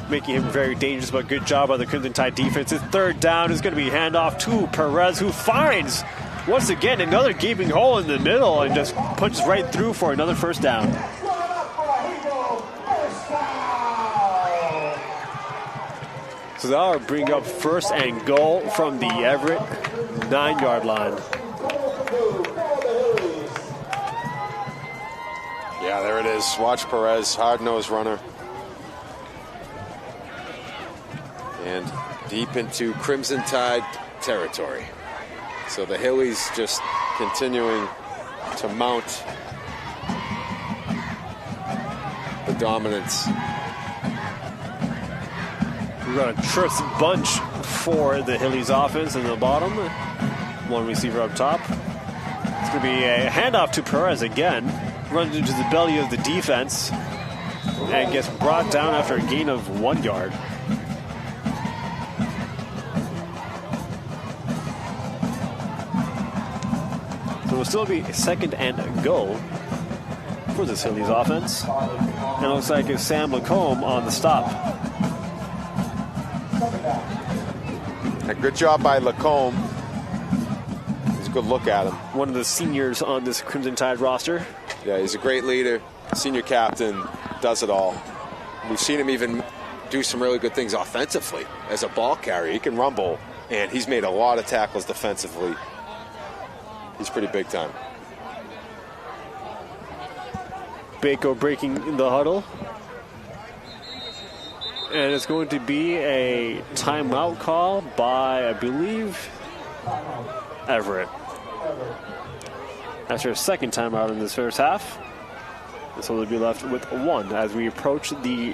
making him very dangerous, but good job by the Crimson Tide defense. His third down is going to be handoff to Perez, who finds, once again, another gaping hole in the middle and just punches right through for another first down. So that'll bring up first and goal from the Everett 9-yard line. Yeah, there it is. Watch Perez, hard-nosed runner. And deep into Crimson Tide territory. So the Hillies just continuing to mount the dominance. We've got a trips bunch for the Hillies offense in the bottom. One receiver up top. It's going to be a handoff to Perez again. Runs into the belly of the defense and gets brought down after a gain of 1 yard. So it'll still be second and goal for this Hillies offense. And it looks like it's Sam Lacombe on the stop. A good job by Lacombe. It's a good look at him. One of the seniors on this Crimson Tide roster. Yeah, he's a great leader, senior captain, does it all. We've seen him even do some really good things offensively as a ball carrier. He can rumble, and he's made a lot of tackles defensively. He's pretty big time. Bako breaking the huddle. And it's going to be a timeout call by, I believe, Everett. After a second timeout in this first half. So they'll be left with 1 as we approach the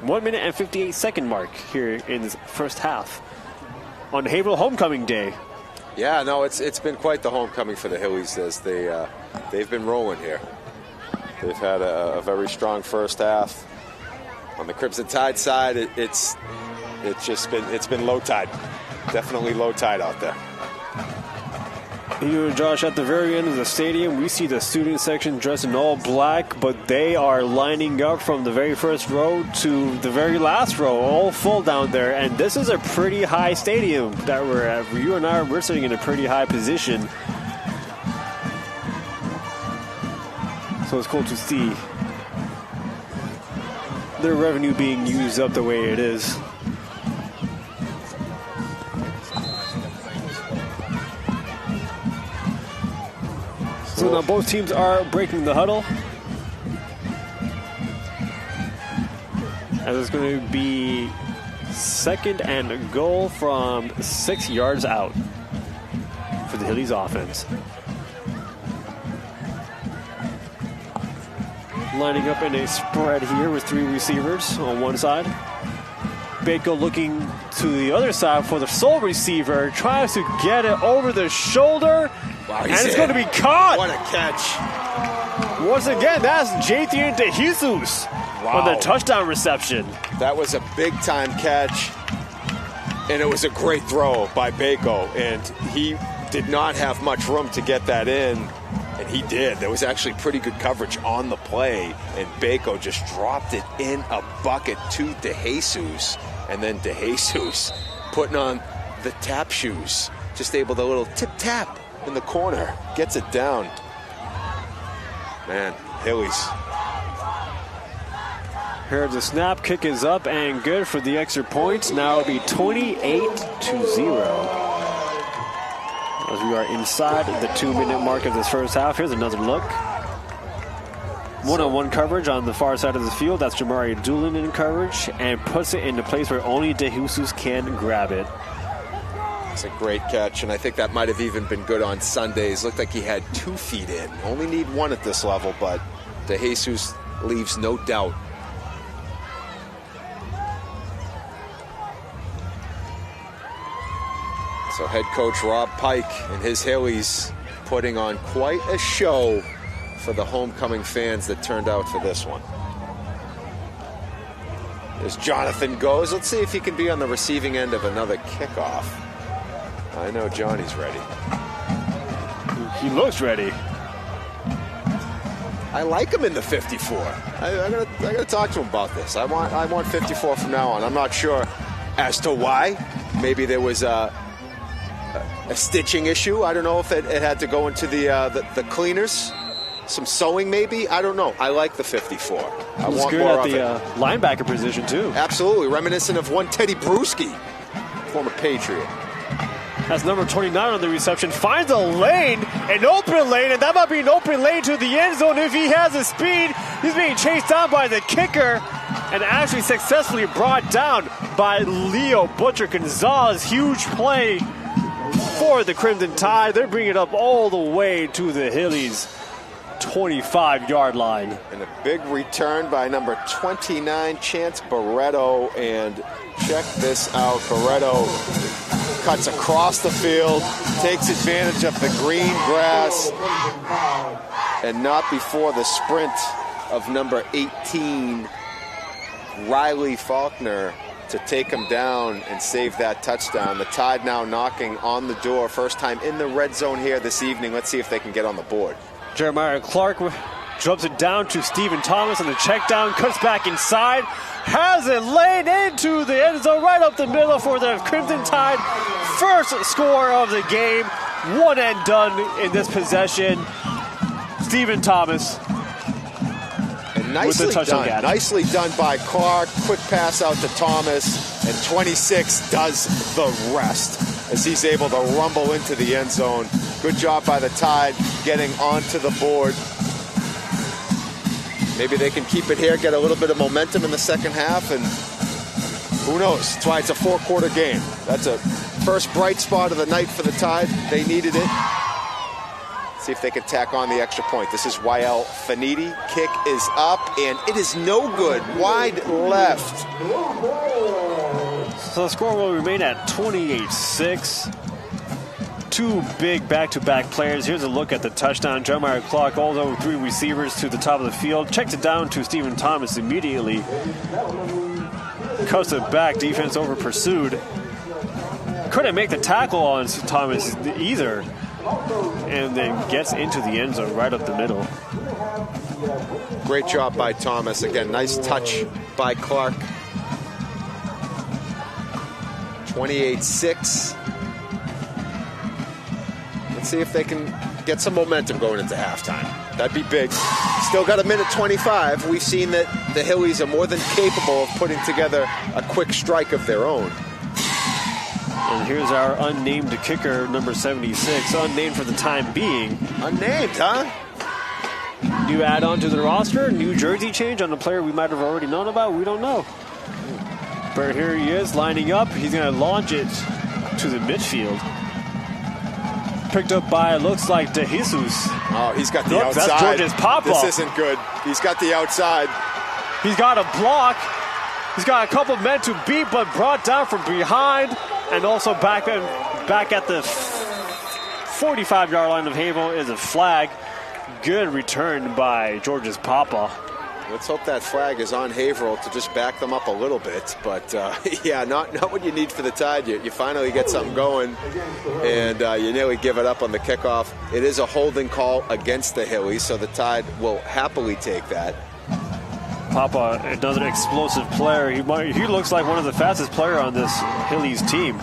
1 minute and 58 second mark here in this first half on Haverhill Homecoming Day. Yeah, no, it's been quite the homecoming for the Hillies as they've been rolling here. They've had a very strong first half. On the Crimson Tide side, it's been low tide, definitely low tide out there. You and Josh, at the very end of the stadium, we see the student section dressed in all black, but they are lining up from the very first row to the very last row, all full down there. And this is a pretty high stadium that we're at. You and I, we're sitting in a pretty high position. So it's cool to see their revenue being used up the way it is. So now both teams are breaking the huddle. And it's going to be second and goal from 6 yards out for the Hillies offense. Lining up in a spread here with 3 receivers on one side. Bako looking to the other side for the sole receiver. Tries to get it over the shoulder. Wow, and it's going to be caught. What a catch. Once again, that's Jathian De Jesus on the touchdown reception. That was a big-time catch, and it was a great throw by Bako, and he did not have much room to get that in, and he did. There was actually pretty good coverage on the play, and Bako just dropped it in a bucket to De Jesus, and then De Jesus putting on the tap shoes, just able to little tip-tap in the corner. Gets it down. Man, Hillies. Here's the snap. Kick is up and good for the extra points. Now it'll be 28-0. As we are inside the 2-minute mark of this first half. Here's another look. One-on-one coverage on the far side of the field. That's Jamari Doolin in coverage and puts it in the place where only DeJesus can grab it. It's a great catch, and I think that might have even been good on Sundays. Looked like he had 2 feet in. Only need 1 at this level, but DeJesus leaves no doubt. So head coach Rob Pike and his Hillies putting on quite a show for the homecoming fans that turned out for this one. As Jonathan goes, let's see if he can be on the receiving end of another kickoff. I know Johnny's ready. He looks ready. I like him in the 54. I gotta talk to him about this. I want 54 from now on. I'm not sure as to why. Maybe there was a stitching issue. I don't know if it had to go into the cleaners. Some sewing maybe. I don't know. I like the 54. I want good more at of the it. linebacker position too. Absolutely. Reminiscent of one Teddy Bruschi, former Patriot. That's number 29 on the reception. Finds a lane, an open lane, and that might be an open lane to the end zone if he has the speed. He's being chased down by the kicker and actually successfully brought down by Leo Butcher Gonzalez. Huge play for the Crimson Tide. They're bringing it up all the way to the Hillies' 25-yard line. And a big return by number 29, Chance Barreto. And check this out. Barreto cuts across the field, takes advantage of the green grass, and not before the sprint of number 18, Riley Faulkner, to take him down and save that touchdown. The Tide now knocking on the door. First time in the red zone here this evening. Let's see if they can get on the board. Jeremiah Clark drops it down to Stephen Thomas on the check down, cuts back inside, has it laid into the end zone right up the middle for the Crimson Tide. First score of the game, one and done in this possession. Stephen Thomas. And nicely done. Nicely done by Clark. Quick pass out to Thomas, and 26 does the rest as he's able to rumble into the end zone. Good job by the Tide getting onto the board. Maybe they can keep it here, get a little bit of momentum in the second half, and who knows? That's why it's a 4-quarter game. That's a first bright spot of the night for the Tide. They needed it. See if they can tack on the extra point. This is Yael Fanidi. Kick is up, and it is no good. Wide left. So the score will remain at 28-6. Two big back-to-back players. Here's a look at the touchdown. Jeremiah Clark, although 3 receivers to the top of the field, checks it down to Stephen Thomas immediately. Cuts it back. Defense over pursued. Couldn't make the tackle on Thomas either. And then gets into the end zone right up the middle. Great job by Thomas. Again, nice touch by Clark. 28-6. Let's see if they can get some momentum going into halftime. That'd be big. Still got a minute 25. We've seen that the Hillies are more than capable of putting together a quick strike of their own. And here's our unnamed kicker, number 76. Unnamed for the time being. Unnamed, huh? New add-on to the roster. New jersey change on a player we might have already known about. We don't know. But here he is lining up. He's going to launch it to the midfield. Picked up by, looks like DeJesus. Oh, he's got the outside. That's George's pop-up. This isn't good. He's got the outside. He's got a block. He's got a couple men to beat, but brought down from behind. And also back at the 45-yard line of Haverhill is a flag. Good return by George's Papa. Let's hope that flag is on Haverhill to just back them up a little bit. But, yeah, not what you need for the Tide. You finally get something going, and you nearly give it up on the kickoff. It is a holding call against the Hillies, so the Tide will happily take that. Papa, another explosive player. He looks like one of the fastest players on this Hillies team.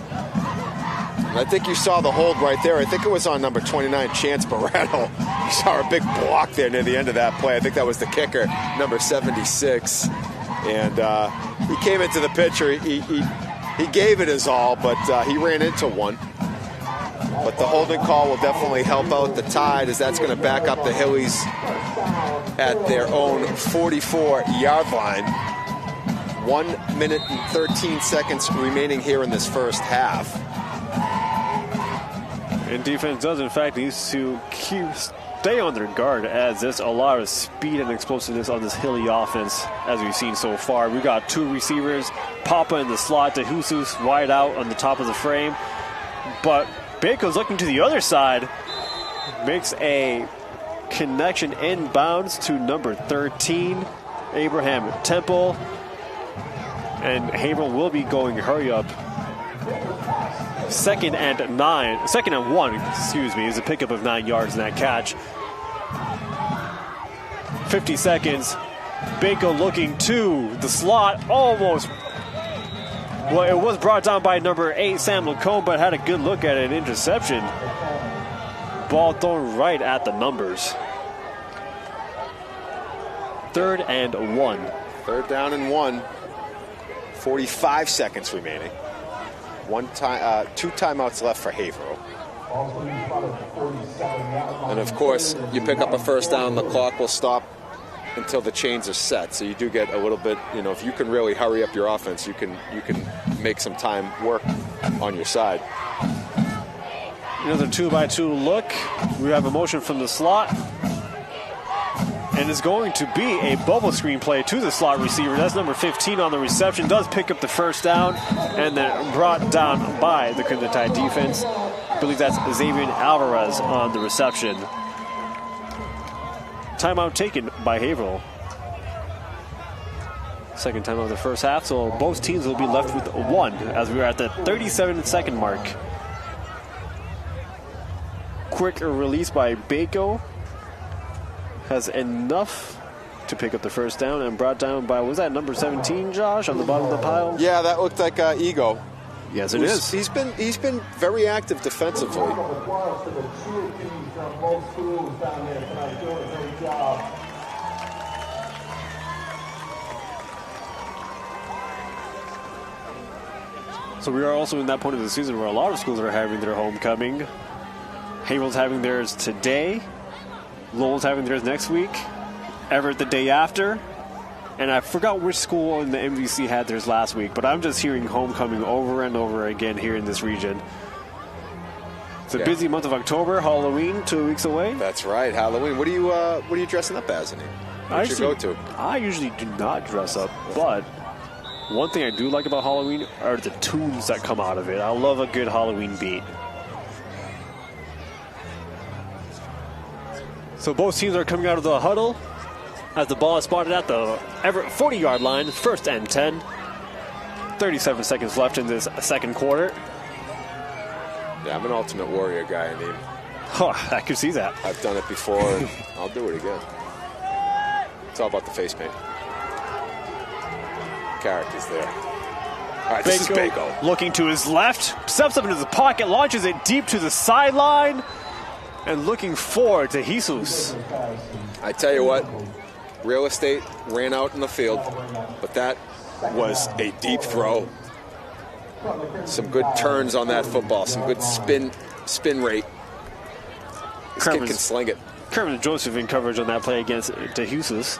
I think you saw the hold right there. I think it was on number 29, Chance Barretto. You saw a big block there near the end of that play. I think that was the kicker, number 76. And he came into the picture. He gave it his all, but he ran into one. But the holding call will definitely help out the Tide, as that's going to back up the Hillies at their own 44-yard line. 1 minute and 13 seconds remaining here in this first half. And defense does, in fact, needs to stay on their guard, as there's a lot of speed and explosiveness on this Hilly offense, as we've seen so far. We got two receivers, Papa in the slot, to Jesus wide out on the top of the frame. But Baco's looking to the other side, makes a connection inbounds to number 13, Abraham Temple. And Haverhill will be going hurry up. Second and 1, is a pickup of 9 yards in that catch. 50 seconds. Baco looking to the slot, almost. Well, it was brought down by number 8, Sam Lacombe, but had a good look at it. Interception. Ball thrown right at the numbers. 3rd and 1. 3rd down and 1. 45 seconds remaining. 2 timeouts left for Haverhill. And of course, you pick up a first down, the clock will stop until the chains are set. So you do get a little bit, if you can really hurry up your offense, you can make some time work on your side. Another 2-by-2 look. We have a motion from the slot. And it's going to be a bubble screen play to the slot receiver. That's number 15 on the reception. Does pick up the first down, and then brought down by the Crimson Tide defense. I believe that's Xavier Alvarez on the reception. Timeout taken by Haverhill. Second timeout of the first half, so both teams will be left with 1 as we are at the 37-second mark. Quick release by Baco. Has enough to pick up the first down, and brought down by, was that number 17, Josh, on the bottom of the pile? Yeah, that looked like Ego. Yes, it is. He's been very active defensively. So we are also in that point of the season where a lot of schools are having their homecoming. Haverhill's having theirs today. Lowell's having theirs next week. Everett the day after. And I forgot which school in the MVC had theirs last week, but I'm just hearing homecoming over and over again here in this region. It's a busy month of October. Halloween, 2 weeks away. That's right, Halloween. What are you dressing up as, Annie? What's your go-to? I usually do not dress up, but one thing I do like about Halloween are the tunes that come out of it. I love a good Halloween beat. So both teams are coming out of the huddle as the ball is spotted at the Everett 40-yard line. 1st and 10. 37 seconds left in this second quarter. Yeah, I'm an Ultimate Warrior guy, I mean. Oh, I can see that. I've done it before, and I'll do it again. It's all about the face paint. Characters there. All right, this is Baco. Looking to his left, steps up into the pocket, launches it deep to the sideline. And looking forward to Jesus. I tell you what, real estate ran out in the field, but that was a deep throw. Some good turns on that football, some good spin rate. This kid can sling it. Kermit Joseph in coverage on that play against DeJesus.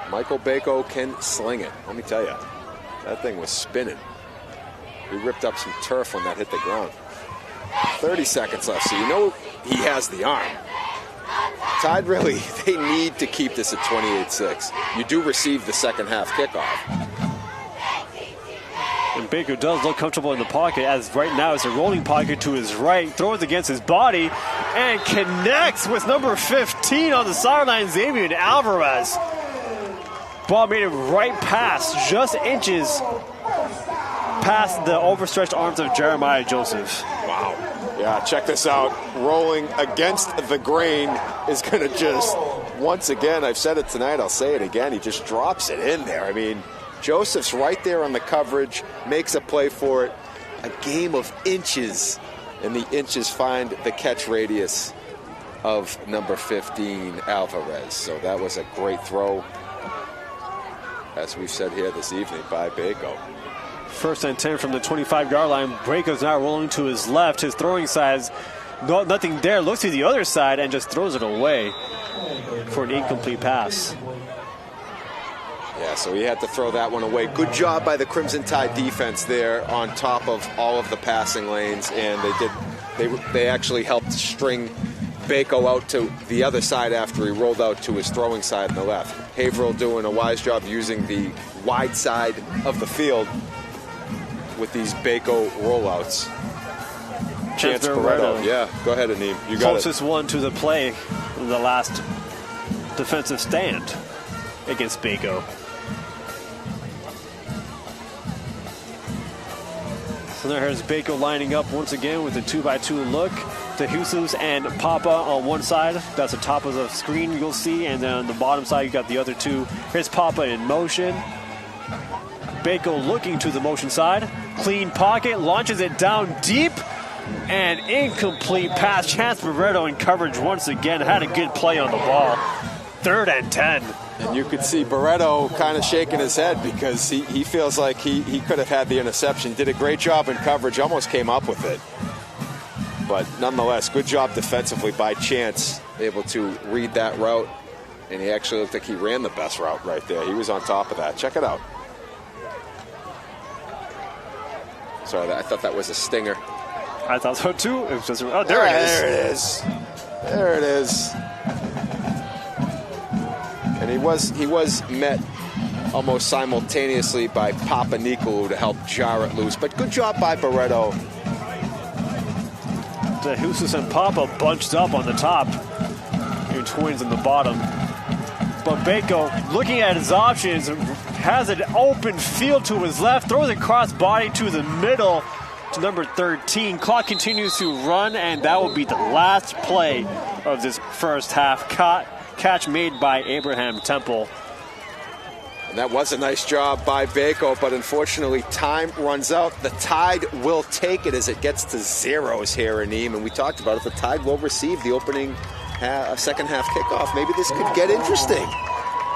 Michael Baco can sling it. Let me tell you, that thing was spinning. He ripped up some turf when that hit the ground. 30 seconds left, so you know he has the arm. Tide really, they need to keep this at 28-6. You do receive the second half kickoff. And Baco does look comfortable in the pocket, as right now it's a rolling pocket to his right, throws against his body, and connects with number 15 on the sideline, Xavier Alvarez. Ball made it right past, just inches past the overstretched arms of Jeremiah Joseph. Wow. Yeah, check this out. Rolling against the grain is going to just, once again, I've said it tonight, I'll say it again, he just drops it in there. I mean, Joseph's right there on the coverage, makes a play for it. A game of inches, and the inches find the catch radius of number 15, Alvarez. So that was a great throw, as we've said here this evening, by Bako. 1st and 10 from the 25-yard line. Bako's now rolling to his left. His throwing side's nothing there. Looks to the other side and just throws it away for an incomplete pass. Yeah, so he had to throw that one away. Good job by the Crimson Tide defense there on top of all of the passing lanes, and they actually helped string Bako out to the other side after he rolled out to his throwing side on the left. Haverhill doing a wise job using the wide side of the field with these Bako rollouts. Chance Barretto. Yeah, go ahead, Aneem. You got closest one to the play, the last defensive stand against Bako. So there's Bako lining up once again with a 2x2 look to Jesus and Papa on one side. That's the top of the screen you'll see. And then on the bottom side, you got the other two. Here's Papa in motion. Bako looking to the motion side. Clean pocket, launches it down deep. And incomplete pass. Chance Barretto in coverage once again. Had a good play on the ball. 3rd and 10. And you could see Barretto kind of shaking his head because he feels like he could have had the interception. Did a great job in coverage, almost came up with it. But nonetheless, good job defensively by Chance, able to read that route. And he actually looked like he ran the best route right there. He was on top of that. Check it out. Sorry, I thought that was a stinger. I thought so too. It was just, oh, there it is. There it is. There it is. And he was met almost simultaneously by Papa Nicolou to help jar it loose. But good job by Barretto. The Jesus and Papa bunched up on the top. Your twins in the bottom. But Bako, looking at his options, has an open field to his left, throws it cross body to the middle to number 13. Clock continues to run, and that will be the last play of this first half. Catch made by Abraham Temple. And that was a nice job by Bako, but unfortunately time runs out. The Tide will take it as it gets to zeros here, Aneem. And we talked about it. The Tide will receive the opening second half kickoff. Maybe this could get interesting.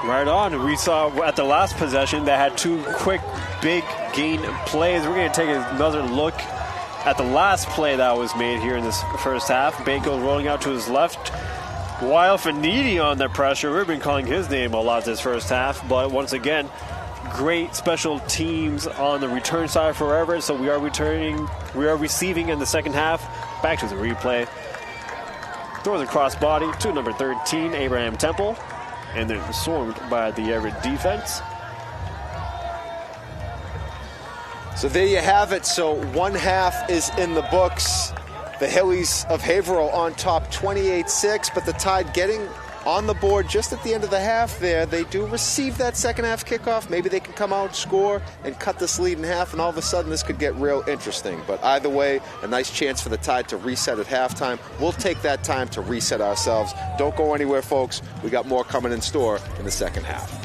Right on. We saw at the last possession they had 2 quick, big gain plays. We're going to take another look at the last play that was made here in this first half. Bako rolling out to his left. While Fanidi on the pressure, we've been calling his name a lot this first half, but once again, great special teams on the return side for Everett. So we are receiving in the second half. Back to the replay. Throws a cross body to number 13, Abraham Temple, and then swarmed by the Everett defense. So there you have it. So one half is in the books. The Hillies of Haverhill on top 28-6, but the Tide getting on the board just at the end of the half there. They do receive that second half kickoff. Maybe they can come out, score, and cut this lead in half, and all of a sudden this could get real interesting. But either way, a nice chance for the Tide to reset at halftime. We'll take that time to reset ourselves. Don't go anywhere, folks. We got more coming in store in the second half.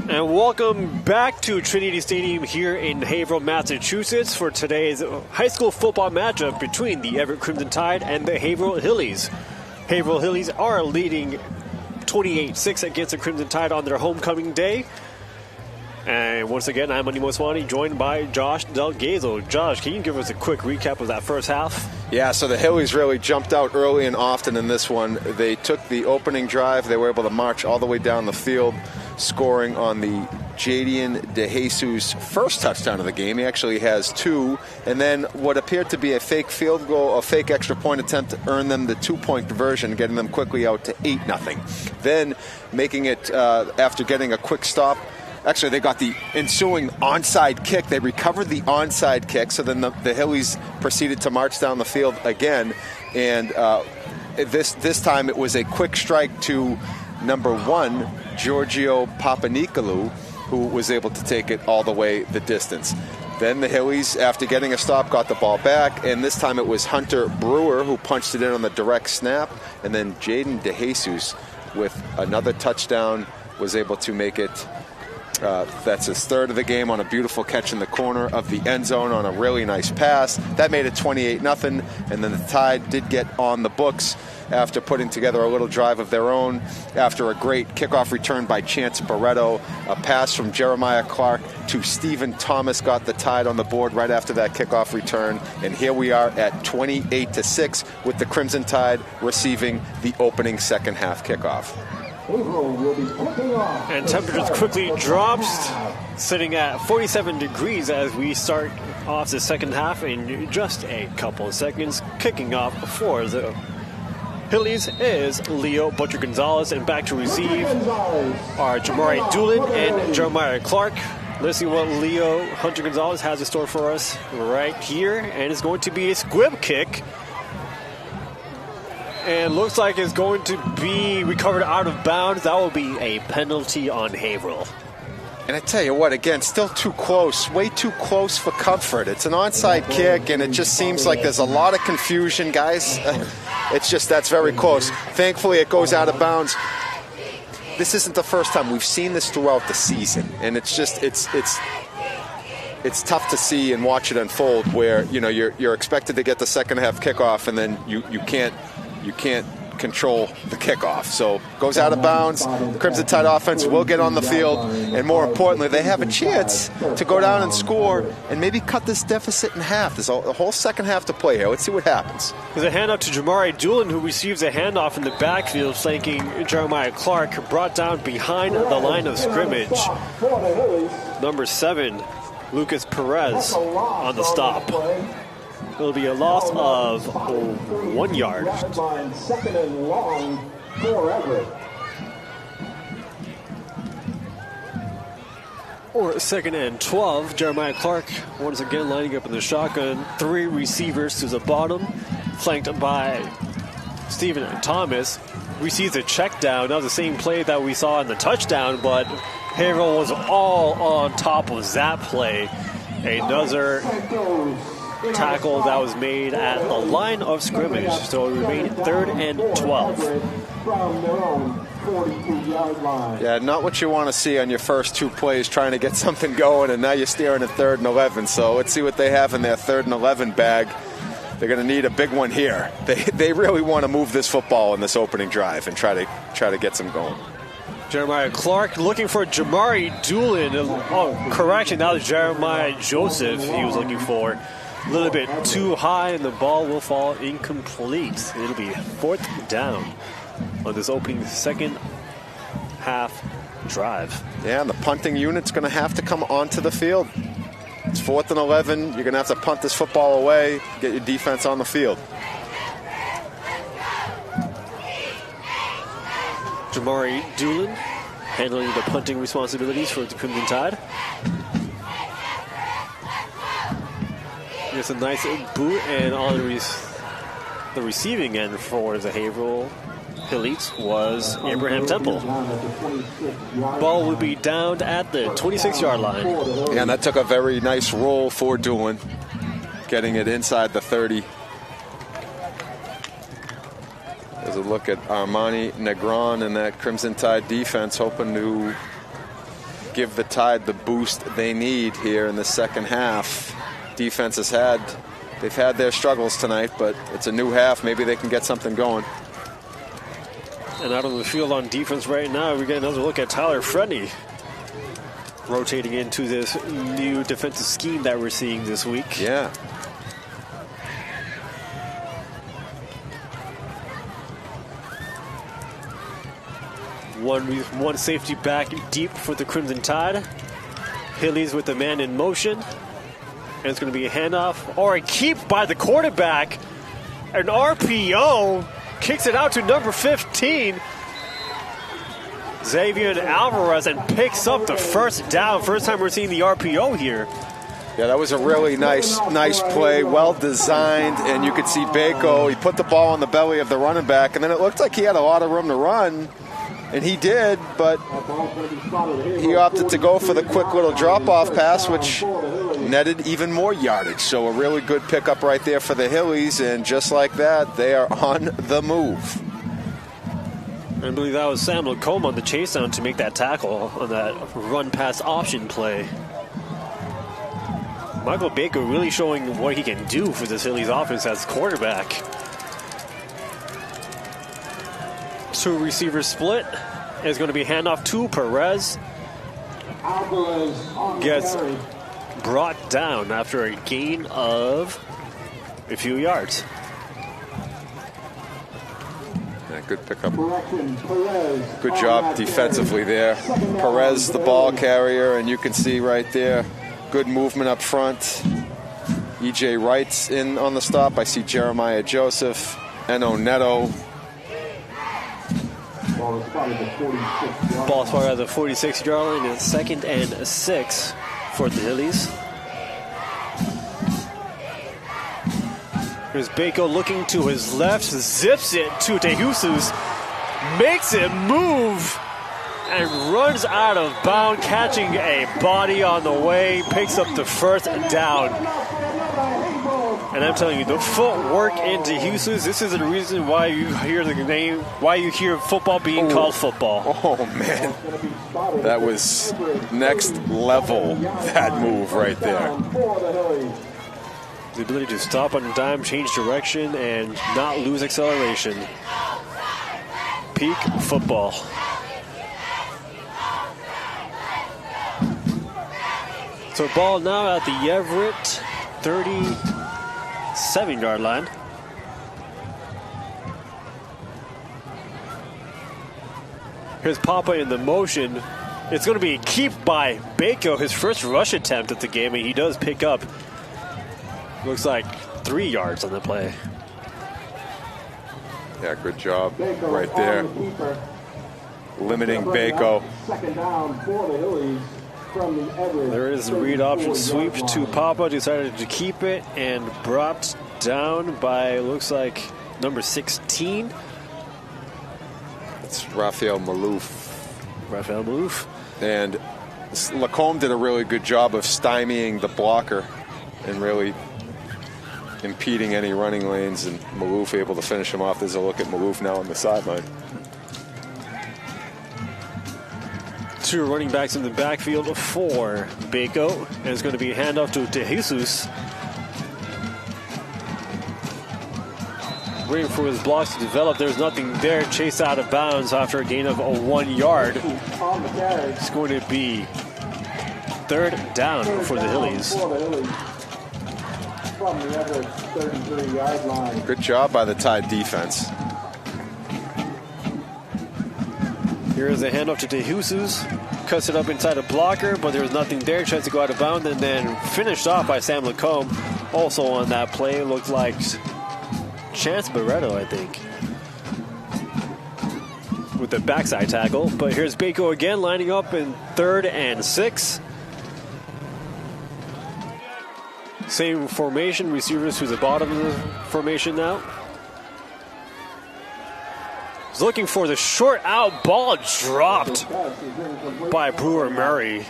And welcome back to Trinity Stadium here in Haverhill, Massachusetts for today's high school football matchup between the Everett Crimson Tide and the Haverhill Hillies. Haverhill Hillies are leading 28-6 against the Crimson Tide on their homecoming day. And once again, I'm Animo Swani, joined by Josh Delgazo. Josh, can you give us a quick recap of that first half? Yeah, so the Hillies really jumped out early and often in this one. They took the opening drive. They were able to march all the way down the field, scoring on the Jadian DeJesus first touchdown of the game. He actually has two. And then what appeared to be a fake field goal, a fake extra point attempt to earn them the 2-point conversion, getting them quickly out to 8-0. Then making it, after getting a quick stop, actually, they got the ensuing onside kick. They recovered the onside kick, so then the Hillies proceeded to march down the field again. And this time it was a quick strike to number 1, Giorgio Papanikolaou, who was able to take it all the way the distance. Then the Hillies, after getting a stop, got the ball back, and this time it was Hunter Brewer who punched it in on the direct snap, and then Jaden DeJesus with another touchdown was able to make it. That's his third of the game on a beautiful catch in the corner of the end zone on a really nice pass. That made it 28-0, and then the Tide did get on the books after putting together a little drive of their own after a great kickoff return by Chance Barreto. A pass from Jeremiah Clark to Stephen Thomas got the Tide on the board right after that kickoff return. And here we are at 28-6 with the Crimson Tide receiving the opening second half kickoff. And temperatures quickly dropped, sitting at 47 degrees as we start off the second half in just a couple of seconds. Kicking off for the Hillies is Leo Butcher Gonzalez, and back to receive are Jamari Doolin and Jeremiah Clark. Let's see what Leo Hunter Gonzalez has in store for us right here, and it's going to be a squib kick. And looks like it's going to be recovered out of bounds. That will be a penalty on Haverhill. And I tell you what, again, still too close, way too close for comfort. It's an onside kick, and it just seems like there's a lot of confusion, guys. It's just, that's very close. Thankfully, it goes out of bounds. This isn't the first time. We've seen this throughout the season, and it's just, it's tough to see and watch it unfold where, you know, you're expected to get the second half kickoff, and then you can't control the kickoff. So goes out of bounds. The Crimson Tide offense will get on the field, and more importantly, they have a chance to go down and score and maybe cut this deficit in half. There's a whole second half to play here. Let's see what happens. There's a handoff to Jamari Doolin, who receives a handoff in the backfield, flanking Jeremiah Clark, brought down behind the line of scrimmage. Number 7, Lucas Perez on the stop. It'll be a loss of 1 yard. Second and long for Everett. Or second and 12. Jeremiah Clark once again lining up in the shotgun. 3 receivers to the bottom, flanked by Stephen Thomas. Receives a check down. That was the same play that we saw in the touchdown, but Haverhill was all on top of that play. Another tackle that was made at the line of scrimmage, so it remained 3rd and 12. From their own 42-yard line. Yeah, not what you want to see on your first 2 plays, trying to get something going, and now you're staring at 3rd and 11. So let's see what they have in their 3rd and 11 bag. They're going to need a big one here. They really want to move this football in this opening drive and try to get some going. Jeremiah Clark looking for Jamari Doolin. Oh, correction, that was Jeremiah Joseph he was looking for. A little bit too high, and the ball will fall incomplete. It'll be 4th down on this opening second half drive. Yeah, and the punting unit's going to have to come onto the field. It's 4th and 11. You're going to have to punt this football away, get your defense on the field. Jamari Doolin handling the punting responsibilities for the Crimson Tide. There's a nice boot, and on the receiving end for the Haverhill Hillies was Abraham Temple. Ball will be downed at the 26-yard line. Yeah, and that took a very nice roll for Doolin, getting it inside the 30. There's a look at Armani Negron and that Crimson Tide defense, hoping to give the Tide the boost they need here in the second half. Defense they've had their struggles tonight, but it's a new half. Maybe they can get something going. And out on the field on defense right now, we get another look at Tyler Fredney rotating into this new defensive scheme that we're seeing this week. Yeah. One safety back deep for the Crimson Tide. Hillies with the man in motion. And it's going to be a handoff or a keep by the quarterback. An RPO. Kicks it out to number 15. Xavier Alvarez, and picks up the first down. First time we're seeing the RPO here. Yeah, that was a really nice play, well designed, and you could see Bako. He put the ball on the belly of the running back, and then it looked like he had a lot of room to run, and he did, but he opted to go for the quick little drop-off pass, which netted even more yardage. So a really good pickup right there for the Hillies, and just like that, they are on the move. I believe that was Sam Lacombe on the chase down to make that tackle on that run-pass option play. Michael Baker really showing what he can do for this Hillies offense as quarterback. Two receiver split. It's going to be handoff to Perez. Gets brought down after a gain of a few yards. Yeah, good pickup. Good job defensively there. Perez, the ball carrier, and you can see right there, good movement up front. E.J. Wright's in on the stop. I see Jeremiah Joseph, Eno Neto. Ball spotted at the 46-yard line, and 2nd and 6 for the Hillies. Here's Bako looking to his left, zips it to DeJesus, makes it move, and runs out of bounds, catching a body on the way, picks up the first down. And I'm telling you, the footwork in DeJesus, this is the reason why you hear the name, why you hear football being called football. Oh, man. That was next level, that move right there. The ability to stop on a dime, change direction, and not lose acceleration. Peak football. So ball now at the Everett 37-yard line. Here's Papa in the motion. It's going to be a keep by Bako, his first rush attempt at the game, and he does pick up, looks like 3 yards on the play. Yeah, good job right there. Limiting Bako. Second down for the Hillies. There is a read option sweep to Papa. Decided to keep it and brought down by, looks like, number 16. It's Raphael Malouf. Raphael Malouf. And Lacombe did a really good job of stymieing the blocker and really impeding any running lanes, and Malouf able to finish him off. There's a look at Malouf now on the sideline. Two running backs in the backfield for Bako, and it's going to be a handoff to DeJesus. Waiting for his blocks to develop. There's nothing there. Chase out of bounds after a gain of 1 yard. It's going to be 3rd down for the Hillies. From the Everett 33-yard line. Good job by the Tide defense. Here's a handoff to DeJesus. Cuts it up inside a blocker, but there was nothing there. Tries to go out of bounds, and then finished off by Sam Lacombe. Also on that play, looked like Chance Barreto, I think, with the backside tackle. But here's Bako again, lining up in 3rd and 6. Same formation, receivers to the bottom of the formation now. He's looking for the short out, ball dropped by Brewer Murray.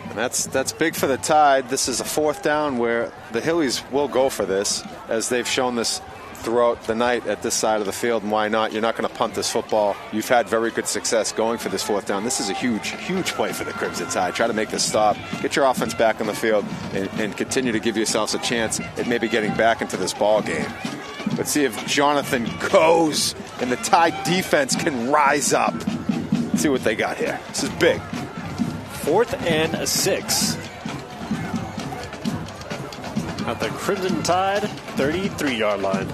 And that's big for the Tide. This is a 4th down where the Hillies will go for this, as they've shown this throughout the night at this side of the field, and why not? You're not going to punt this football. You've had very good success going for this fourth down. This is a huge, huge play for the Crimson Tide. Try to make this stop, get your offense back on the field, and continue to give yourselves a chance at maybe getting back into this ball game. Let's see if Jonathan goes and the Tide defense can rise up. Let's see what they got here. This is big. 4th and 6. At the Crimson Tide 33-yard line.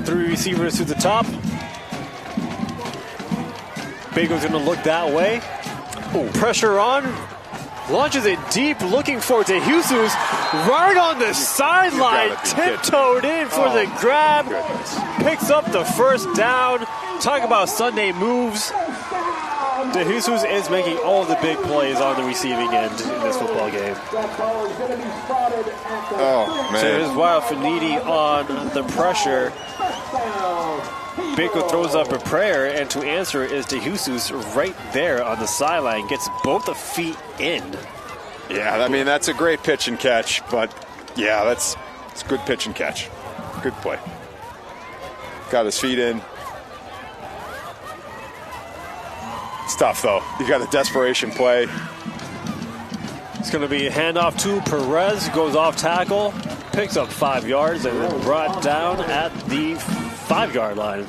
3 receivers to the top. Bacon's going to look that way. Pressure on. Launches it deep, looking for DeJesus. Right on the sideline. Tiptoed in for the grab. Picks up the first down. Talk about Sunday moves. DeJesus is making all the big plays on the receiving end in this football game. Oh, man. So here's Wild Finidi on the pressure. Bacon throws up a prayer, and to answer it is DeJesus right there on the sideline. Gets both the feet in. Yeah, I mean, that's a great pitch and catch, but yeah, it's a good pitch and catch. Good play. Got his feet in. It's tough, though. You got a desperation play. It's going to be a handoff to Perez. Goes off tackle. Picks up 5 yards and then brought down at the 5-yard line.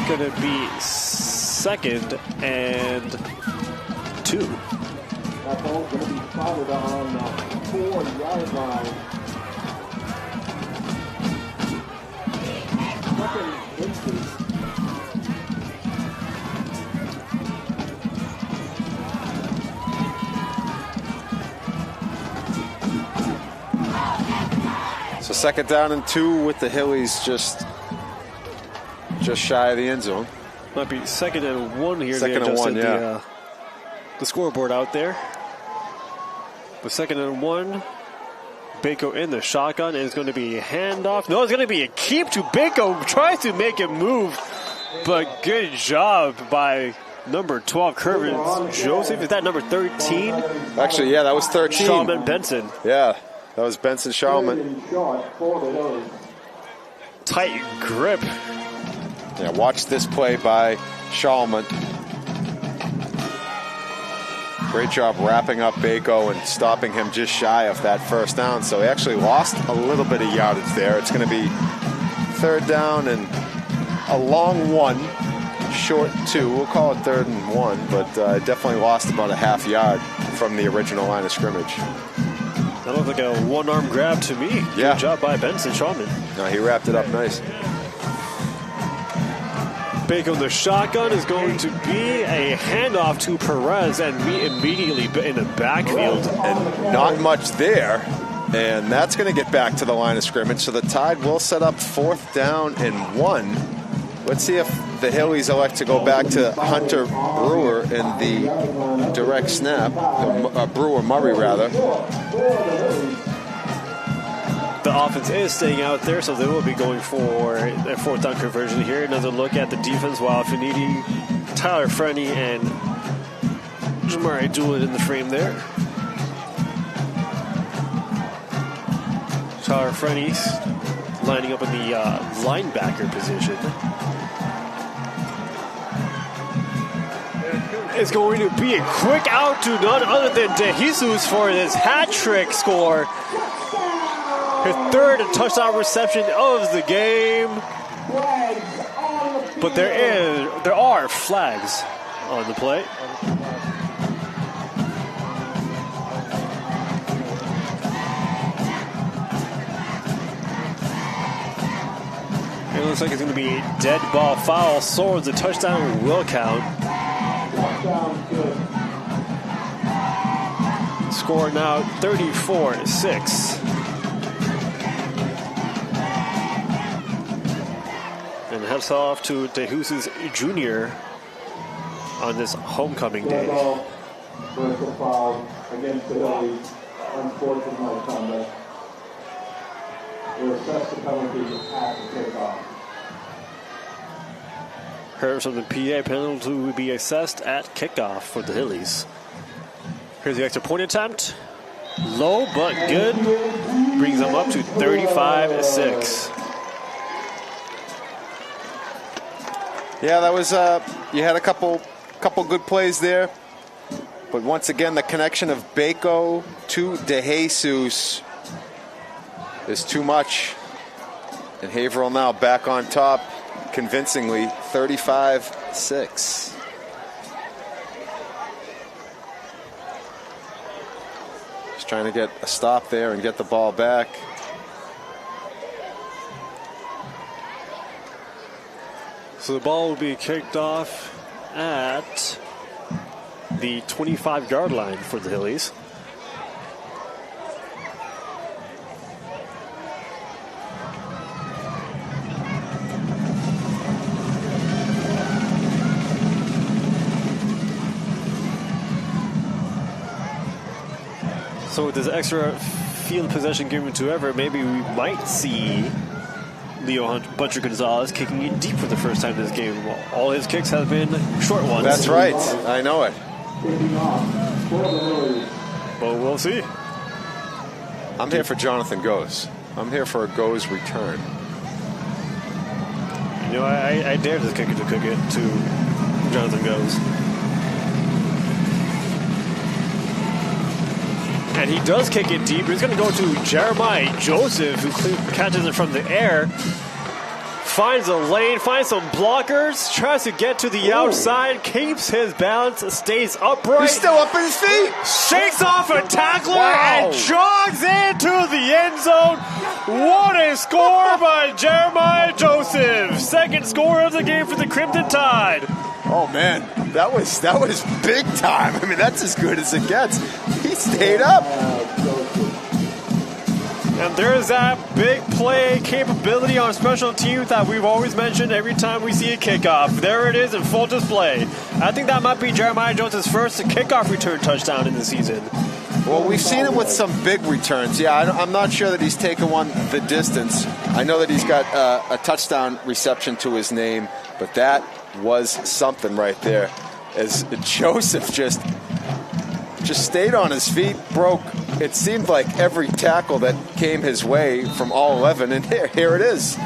Going to be 2nd and 2. That ball's going to be spotted on the 4-yard line. So 2nd down and 2 with the Hillies just shy of the end zone. Might be 2nd and 1 here. 2nd and 1, yeah. The scoreboard out there. But 2nd and 1. Bako in the shotgun, and it's going to be a handoff. No, it's going to be a keep to Bako. Tries to make it move, but good job by number 12, Kervin Joseph. Is that number 13? Actually, yeah, that was 13. Shawman Benson. Yeah, that was Benson Shawman. Tight grip. Yeah, watch this play by Shawman. Great job wrapping up Bako and stopping him just shy of that first down. So he actually lost a little bit of yardage there. It's going to be 3rd down and a long 1, short 2. We'll call it 3rd and 1, but definitely lost about a half yard from the original line of scrimmage. That looked like a one-arm grab to me. Yeah. Good job by Benson Shawman. No, he wrapped it up nice. Bacon, the shotgun is going to be a handoff to Perez, and we immediately in the backfield. And not much there, and that's going to get back to the line of scrimmage. So the Tide will set up 4th down and 1. Let's see if the Hillies elect to go back to Hunter Brewer in the direct snap, Brewer Murray rather. The offense is staying out there, so they will be going for a 4th down conversion here. Another look at the defense while Finidi, Tyler Frenny, and Jamari Doolin in the frame there. Tyler Frenny lining up in the linebacker position. It's going to be a quick out to none other than DeJesus for this hat trick score. His 3rd touchdown reception of the game. But there are flags on the play. It looks like it's going to be a dead ball foul. So the touchdown will count. Score now 34-6. And heads off to DeJesus Jr. on this homecoming day. Personal foul against the Hillies. Unfortunate conduct. They will assess the penalty at the kickoff. Heard from the PA, penalty will be assessed at kickoff for the Hillies. Here's the extra point attempt. Low but good. brings them up to 35-6. Yeah, that was you had a couple good plays there, but once again the connection of Bako to DeJesus is too much, and Haverhill now back on top convincingly, 35-6. Just trying to get a stop there and get the ball back. So the ball will be kicked off at the 25-yard line for the Hillies. So with this extra field possession given to Everett, maybe we might see Leo Butcher Gonzalez kicking it deep for the first time this game. All his kicks have been short ones. That's right. I know it. But we'll see. I'm here for Jonathan Goes. I'm here for a Goes return. You know, I dare to kick it to Jonathan Goes. And he does kick it deep. He's going to go to Jeremiah Joseph, who catches it from the air. Finds a lane, finds some blockers, tries to get to the outside, keeps his balance, stays upright. He's still up in his feet. Shakes off a tackler and jogs into the end zone. What a score by Jeremiah Joseph. Second score of the game for the Crimson Tide. Oh man, that was big time. I mean, that's as good as it gets. He stayed up. And there's that big play capability on special teams that we've always mentioned every time we see a kickoff. There it is in full display. I think that might be Jeremiah Jones' first kickoff return touchdown in the season. Well, we've seen him with some big returns. Yeah, I'm not sure that he's taken one the distance. I know that he's got a touchdown reception to his name, but that was something right there. As Joseph just stayed on his feet, broke, it seemed like every tackle that came his way from all 11, and here it is.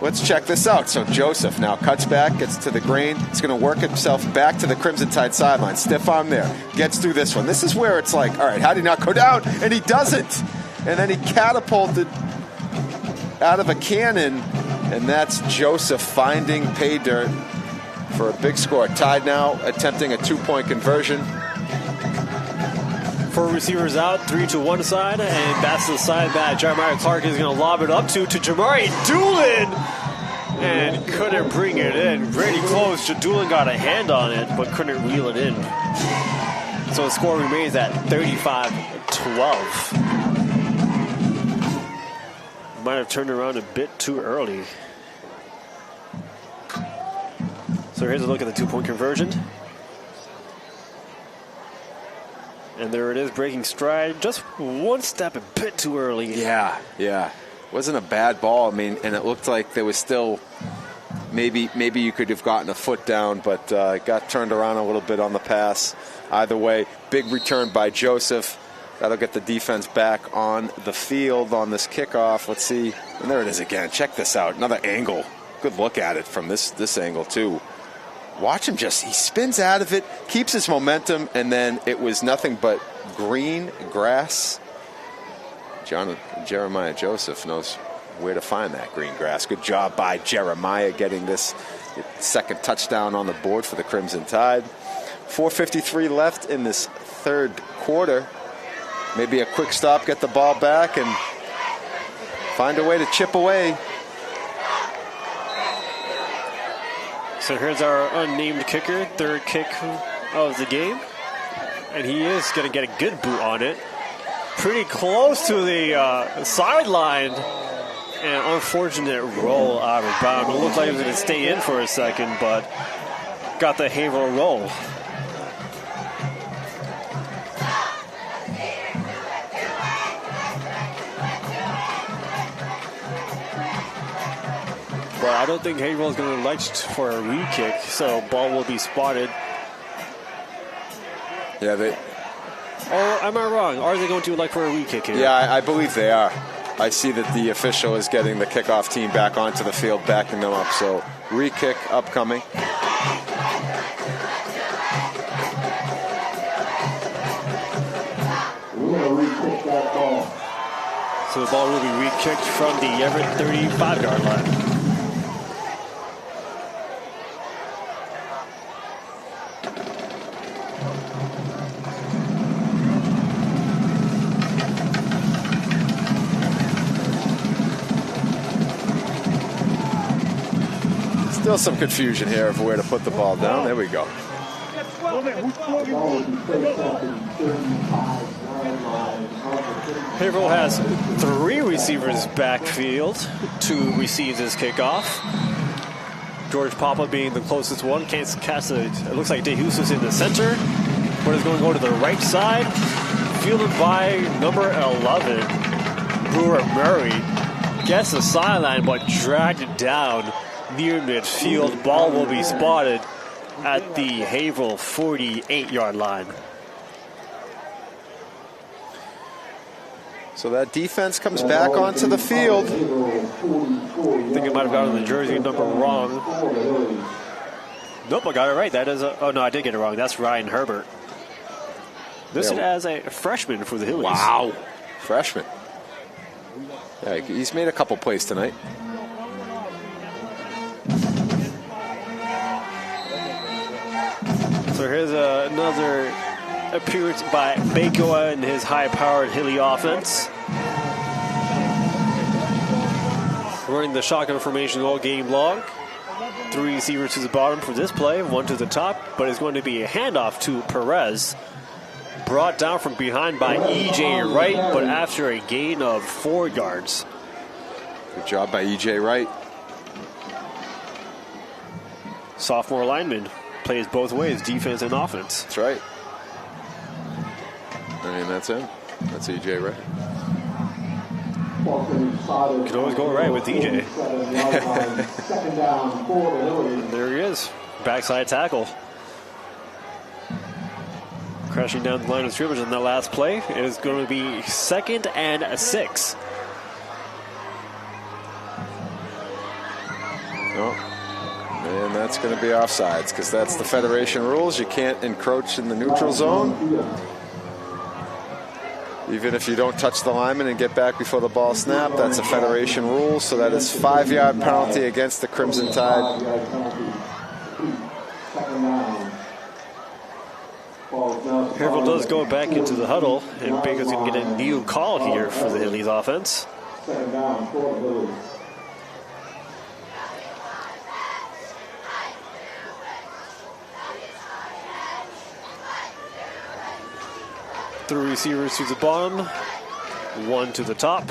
Let's check this out. So Joseph now cuts back, gets to the green. He's going to work himself back to the Crimson Tide sideline. Stiff arm there. Gets through this one. This is where it's like, all right, how did he not go down? And he doesn't. And then he catapulted out of a cannon, and that's Joseph finding pay dirt for a big score. Tide now attempting a 2-point conversion. 4 receivers out, 3 to one side, and that's the side that Jeremiah Clark is going to lob it up to Jamari Doolin, and couldn't bring it in. Pretty close. Doolin got a hand on it, but couldn't reel it in. So the score remains at 35-12. Might have turned around a bit too early. So here's a look at the 2-point conversion. And there it is, breaking stride. Just one step a bit too early. Yeah. Wasn't a bad ball. I mean, and it looked like there was still maybe you could have gotten a foot down, but got turned around a little bit on the pass. Either way, big return by Joseph. That'll get the defense back on the field on this kickoff. Let's see. And there it is again. Check this out. Another angle. Good look at it from this angle, too. Watch him he spins out of it, keeps his momentum, and then it was nothing but green grass. Jeremiah Joseph knows where to find that green grass. Good job by Jeremiah getting this second touchdown on the board for the Crimson Tide. 4:53 left in this third quarter. Maybe a quick stop, get the ball back, and find a way to chip away. So here's our unnamed kicker, third kick of the game. And he is going to get a good boot on it. Pretty close to the sideline. And unfortunate roll out of bounds. It looked like it was going to stay in for a second, but got the Haverhill roll. But I don't think Haverhill is going to like for a re-kick, so ball will be spotted. Yeah, Or am I wrong? Are they going to elect for a re-kick here? Yeah, I believe they are. I see that the official is getting the kickoff team back onto the field, backing them up. So re-kick upcoming. We're going to re-kick that ball. So the ball will be re-kicked from the Everett 35-yard line. Still some confusion here of where to put the ball down. There we go. Haverhill has 3 receivers backfield to receive this kickoff. George Papa being the closest one. Can't cast it. It looks like DeJesus in the center, but it's going to go to the right side. Fielded by number 11, Brewer Murray. Gets the sideline, but dragged it down near midfield. Ball will be spotted at the Haverhill 48-yard line. So that defense comes back onto the field. I think I might have gotten the jersey number wrong. Nope, I got it right. That is oh no, I did get it wrong. That's Ryan Herbert. Listed as a freshman for the Hillies. Wow. Freshman. Yeah, he's made a couple plays tonight. So here's another appearance by Bako and his high-powered Hilly offense. Running the shotgun formation all game long. 3 receivers to the bottom for this play, 1 to the top, but it's going to be a handoff to Perez. Brought down from behind by E.J. Wright, but after a gain of 4 yards. Good job by E.J. Wright. Sophomore lineman plays both ways, defense and offense. That's right. I mean, that's him. That's E.J. Wright. You can always go right with E.J. There he is. Backside tackle. Crashing down the line of scrimmage in that last play. It is going to be 2nd and 6. Oh. And that's going to be offsides because that's the Federation rules. You can't encroach in the neutral zone. Even if you don't touch the lineman and get back before the ball snap, that's a Federation rule. So that is 5-yard penalty against the Crimson Tide. Haverhill does go back into the huddle, and Baker's going to get a new call here for the Hillies offense. Three receivers to the bottom, 1 to the top.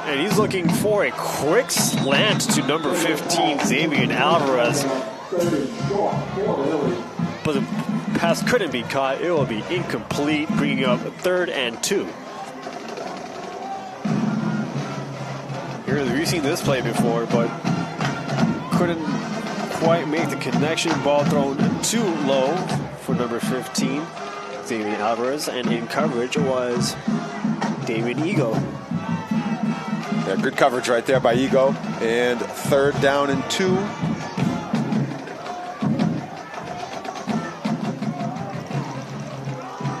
And he's looking for a quick slant to number 15, Xavier Alvarez. But the pass couldn't be caught. It will be incomplete, bringing up 3rd and 2. We've seen this play before, but couldn't quite make the connection. Ball thrown too low for number 15, Xavier Alvarez, and in coverage was David Ego. Yeah, good coverage right there by Ego. And 3rd down and 2.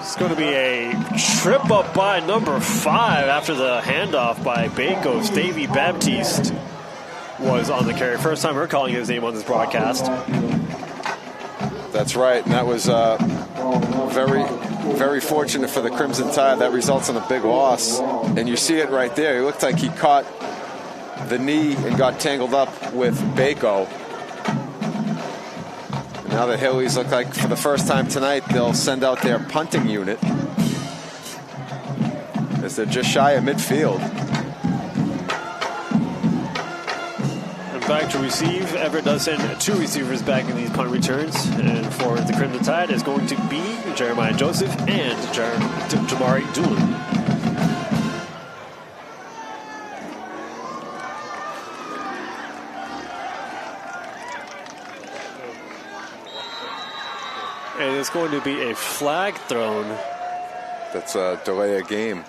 It's going to be a trip up by number 5 after the handoff by Bako. Davey Baptiste was on the carry. First time we're calling his name on this broadcast. That's right, and that was very, very fortunate for the Crimson Tide. That results in a big loss. And you see it right there. It looked like he caught the knee and got tangled up with Bako. And now the Hillies look like for the first time tonight they'll send out their punting unit as they're just shy of midfield. Back to receive. Everett does send 2 receivers back in these punt returns. And for the Crimson Tide is going to be Jeremiah Joseph and Jamari Doolin. And it's going to be a flag thrown. That's a delay of game.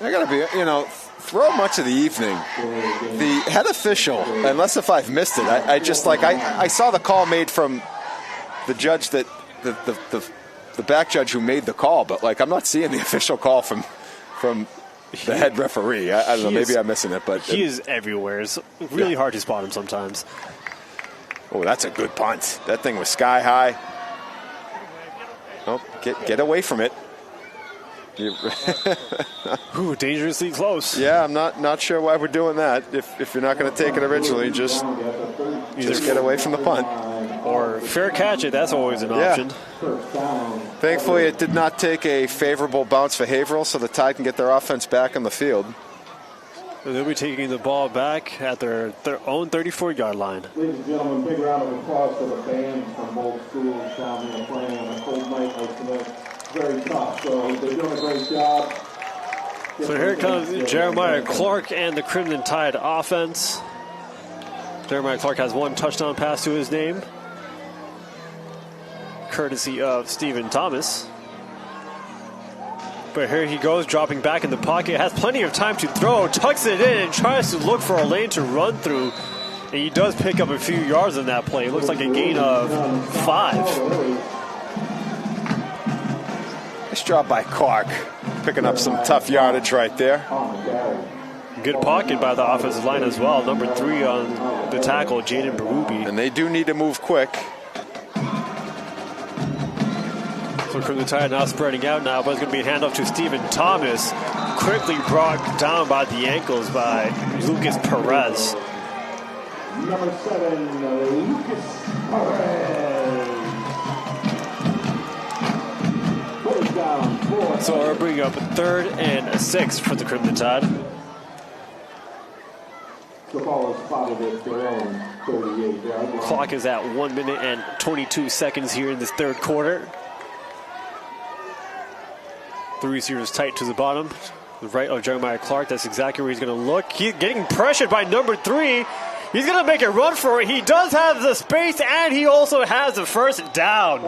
I gotta be, throughout much of the evening, the head official, unless if I've missed it, I just I saw the call made from the judge that the back judge who made the call, but I'm not seeing the official call from the head referee. I don't know, maybe I'm missing it, but he is everywhere. It's really hard to spot him sometimes. Oh, that's a good punt. That thing was sky high. Oh, get away from it. Ooh, dangerously close. Yeah, I'm not sure why we're doing that. If you're not going to take it originally, just get away from the punt. Or fair catch it, that's always an option. Thankfully, it did not take a favorable bounce for Haverhill, so the Tide can get their offense back on the field. They'll be taking the ball back at their own 34-yard line. Ladies and gentlemen, big round of applause for the fans from both schools down here playing on a cold night like tonight. Very tough, so they're doing a great job. So here comes Jeremiah Clark and the Crimson Tide offense. Jeremiah Clark has one touchdown pass to his name, courtesy of Stephen Thomas. But here he goes, dropping back in the pocket, has plenty of time to throw, tucks it in, and tries to look for a lane to run through. And he does pick up a few yards on that play. It looks like a gain of 5. Nice job by Clark, picking up some tough yardage right there. Good pocket by the offensive line as well. Number 3 on the tackle, Jaden Barubi. And they do need to move quick. So Crimson Tide now spreading out now, but it's going to be a handoff to Stephen Thomas. Quickly brought down by the ankles by Lucas Perez. Number 7, Lucas Perez. So we're bringing up a 3rd and 6 for the Crimson Tide. The ball is spotted at their own 38-yard line. Clock is at 1 minute and 22 seconds here in this third quarter. The receivers tight to the bottom. The right of Jeremiah Clark. That's exactly where he's going to look. He's getting pressured by number 3. He's going to make a run for it. He does have the space, and he also has the first down.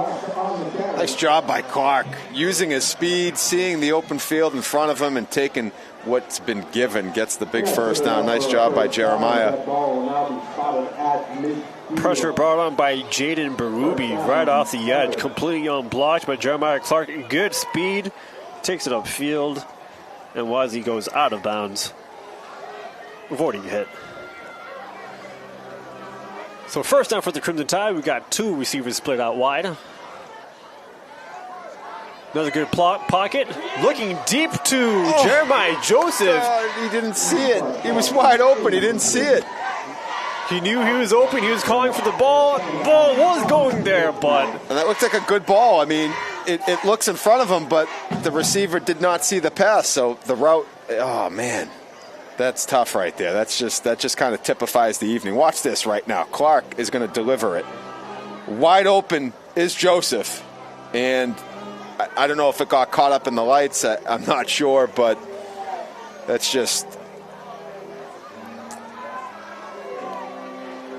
Nice job by Clark, using his speed, seeing the open field in front of him, and taking what's been given. Gets the big first down. Nice job by Jeremiah. Pressure brought on by Jaden Barubi right off the edge. Completely unblocked by Jeremiah Clark. Good speed. Takes it upfield. And wisely goes out of bounds, avoiding a hit. So first down for the Crimson Tide. We got 2 receivers split out wide. Another good pocket. Looking deep to Jeremiah Joseph. He didn't see it. He was wide open. He didn't see it. He knew he was open. He was calling for the ball. Ball was going there, but... And that looks like a good ball. I mean, it looks in front of him, but the receiver did not see the pass. So the route... Oh, man. That's tough right there. That just kind of typifies the evening. Watch this right now. Clark is going to deliver it. Wide open is Joseph. And I don't know if it got caught up in the lights. I'm not sure, but that's just...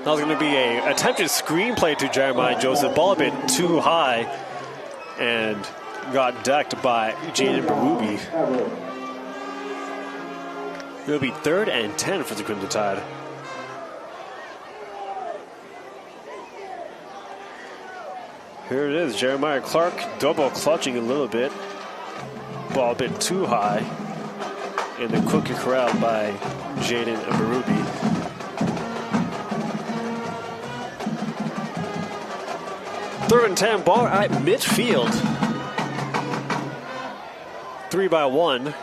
That was going to be an attempted screenplay to Jeremiah Joseph. Ball a bit too high and got decked by Jaden Barubi. It'll be 3rd and 10 for the Crimson Tide. Here it is, Jeremiah Clark double clutching a little bit. Ball a bit too high. And then quickly corralled by Jaden Barubi. Third and 10, ball at midfield. 3-1.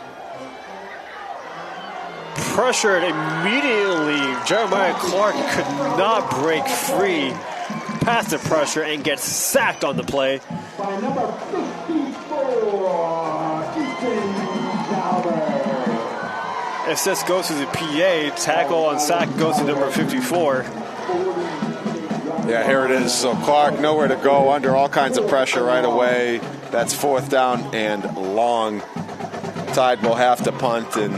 Pressured immediately. Jeremiah Clark could not break free past the pressure and gets sacked on the play. By number 54, Ethan Galber. Assist goes to the PA. Tackle on sack goes to number 54. Yeah, here it is. So Clark nowhere to go, under all kinds of pressure right away. That's 4th down and long. Tide will have to punt, and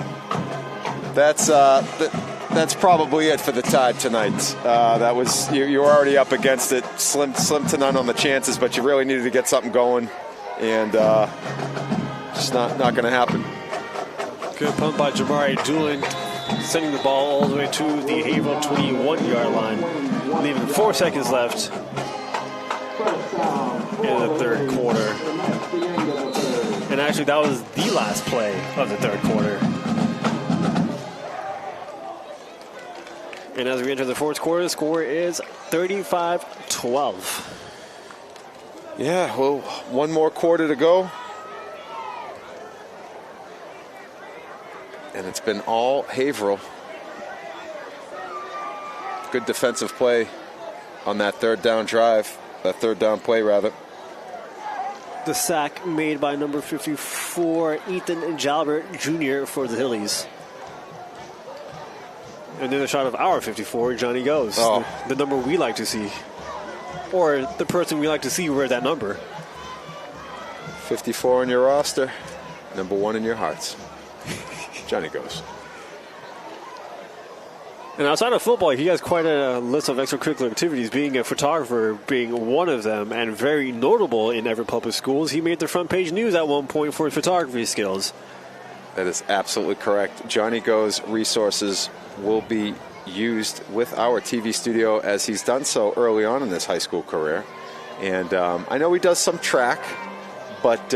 that's probably it for the Tide tonight. That was you were already up against it, slim to none on the chances, but you really needed to get something going, and just not going to happen. Good punt by Jamari Doolin, sending the ball all the way to the Haverhill 21-yard line, leaving 4 seconds left in the third quarter. And actually, that was the last play of the third quarter. And as we enter the fourth quarter, the score is 35-12. Yeah, well, one more quarter to go. And it's been all Haverhill. Good defensive play on that third down drive. That third down play, rather. The sack made by number 54, Ethan Jalbert Jr. for the Hillies. And then a shot of our 54, Johnny Goes. Oh. The number we like to see. Or the person we like to see wear that number. 54 on your roster, number 1 in your hearts. Johnny Goes. And outside of football, he has quite a list of extracurricular activities, being a photographer being one of them, and very notable in Everett Public Schools. He made the front page news at one point for his photography skills. That is absolutely correct. Johnny Goes resources will be used with our TV studio, as he's done so early on in his high school career. And I know he does some track, but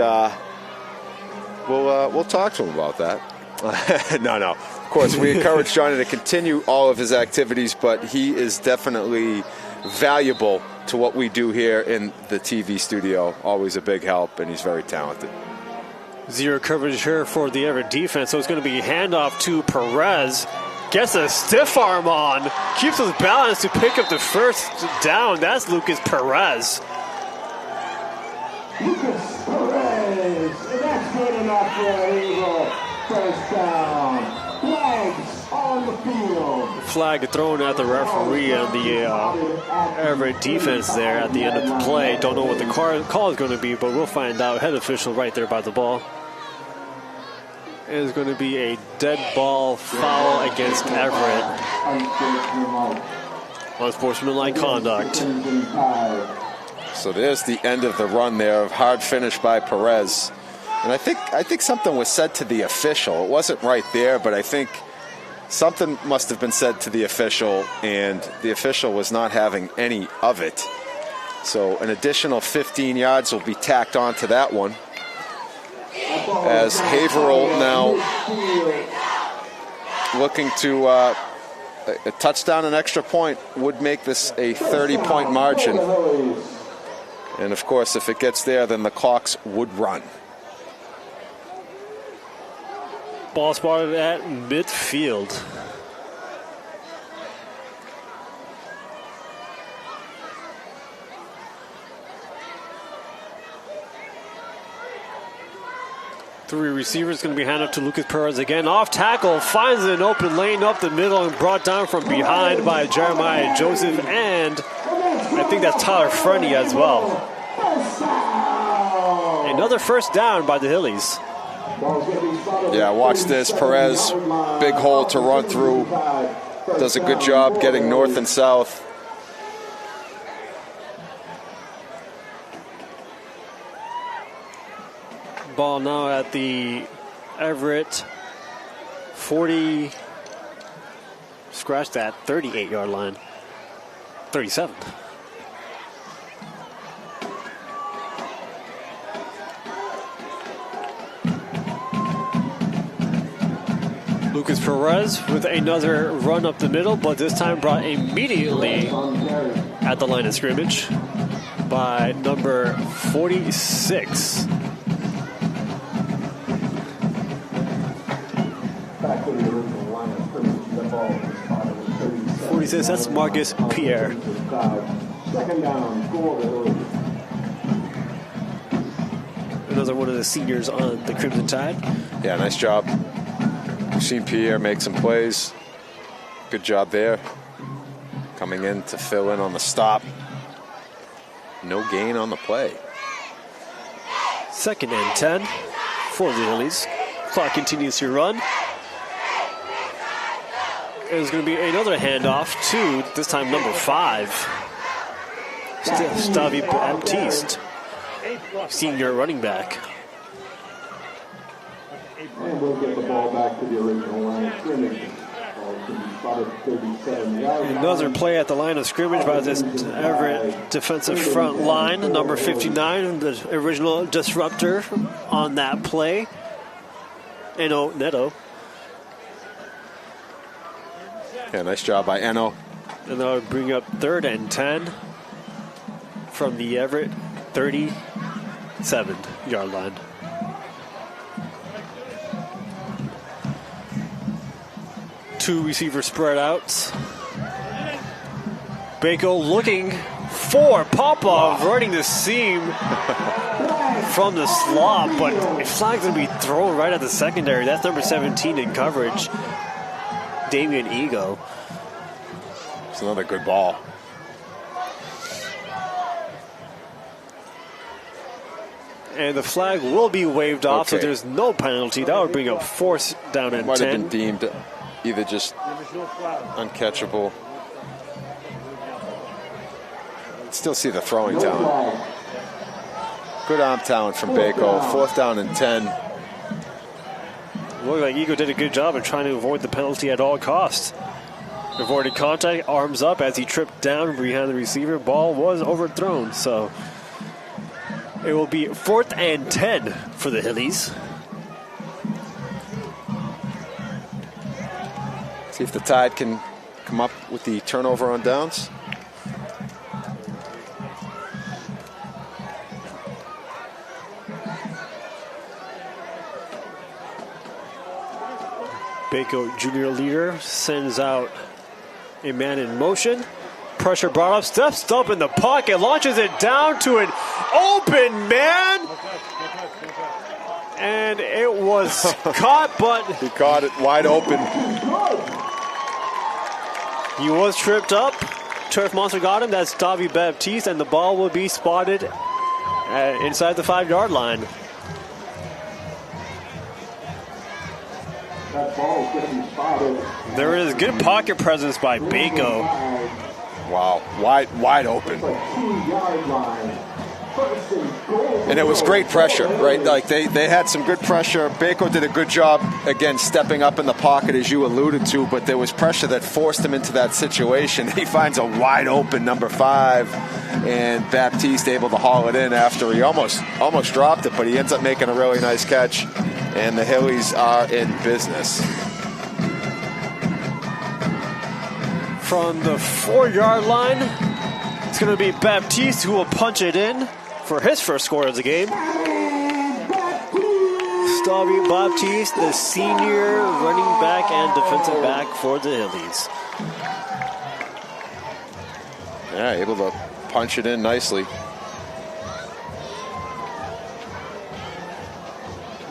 we'll talk to him about that. No. Of course, we encourage Johnny to continue all of his activities, but he is definitely valuable to what we do here in the TV studio. Always a big help, and he's very talented. Zero coverage here for the Everett defense, so it's going to be handoff to Perez. Gets a stiff arm on, keeps his balance to pick up the first down. That's Lucas Perez. Lucas Perez, and that's good enough for Haverhill. First down. Flags on the field. Flag thrown at the referee on the Everett defense there at the end of the play. Don't know what the call is going to be, but we'll find out. Head official right there by the ball. It is going to be a dead ball foul against Everett. Unsportsmanlike conduct. So there's the end of the run there. Hard finish by Perez. And I think something was said to the official. It wasn't right there, but I think something must have been said to the official, and the official was not having any of it. So an additional 15 yards will be tacked onto that one, as Haverhill now looking to a touchdown, an extra point would make this a 30-point margin. And of course, if it gets there, then the clocks would run. Ball spotted at midfield. Three receivers going to be handed to Lucas Perez again. Off tackle, finds an open lane up the middle and brought down from behind by Jeremiah Joseph, and I think that's Tyler Frenny as well. Another first down by the Hillies. Yeah, watch this. Perez, big hole to run through. Does a good job getting north and south. Ball now at the Everett 40, scratch that, 38-yard line. 37. Lucas Perez with another run up the middle, but this time brought immediately at the line of scrimmage by number 46. That's Marcus Pierre. Another one of the seniors on the Crimson Tide. Yeah, nice job. We've seen Pierre make some plays. Good job there. Coming in to fill in on the stop. No gain on the play. 2nd and 10 for the Hillies. Clock continues to run. There's going to be another handoff to, this time, number 5. Stavi Baptiste, senior running back. And we'll get the ball back to the original line of scrimmage. Another play at the line of scrimmage by this Everett defensive front line. Number 59, the original disruptor on that play. Eno Neto. Yeah, nice job by Eno. And that would bring up 3rd and 10 from the Everett 37-yard line. Two receiver spread outs. Bako looking for Popov, running the seam from the slot, but a flag's going to be thrown right at the secondary. That's number 17 in coverage, Damian Ego. It's another good ball. And the flag will be waved off, so there's no penalty. That would bring up 4th down and 10. Might have been deemed either just uncatchable. Still see the throwing talent. Good arm talent from Bako. 4th down and 10. Looked like Ego did a good job of trying to avoid the penalty at all costs. Avoided contact, arms up as he tripped down behind the receiver. Ball was overthrown, so it will be 4th and 10 for the Hillies. See if the Tide can come up with the turnover on downs. Bako, junior leader, sends out a man in motion. Pressure brought up, steps up in the pocket, launches it down to an open man. And it was caught, but he caught it wide open. He was tripped up. Turf Monster got him. That's Stavi Baptiste, and the ball will be spotted inside the 5-yard line. There is good pocket presence by Bako. Wow, wide open. And it was great pressure, right? Like they had some good pressure. Bako did a good job, again, stepping up in the pocket, as you alluded to, but there was pressure that forced him into that situation. He finds a wide open number 5, and Baptiste able to haul it in after he almost dropped it, but he ends up making a really nice catch, and the Hillies are in business. From the 4-yard line, it's going to be Baptiste who will punch it in for his first score of the game. Stavi Baptiste, the senior running back and defensive back for the Hillies. Yeah, able to punch it in nicely.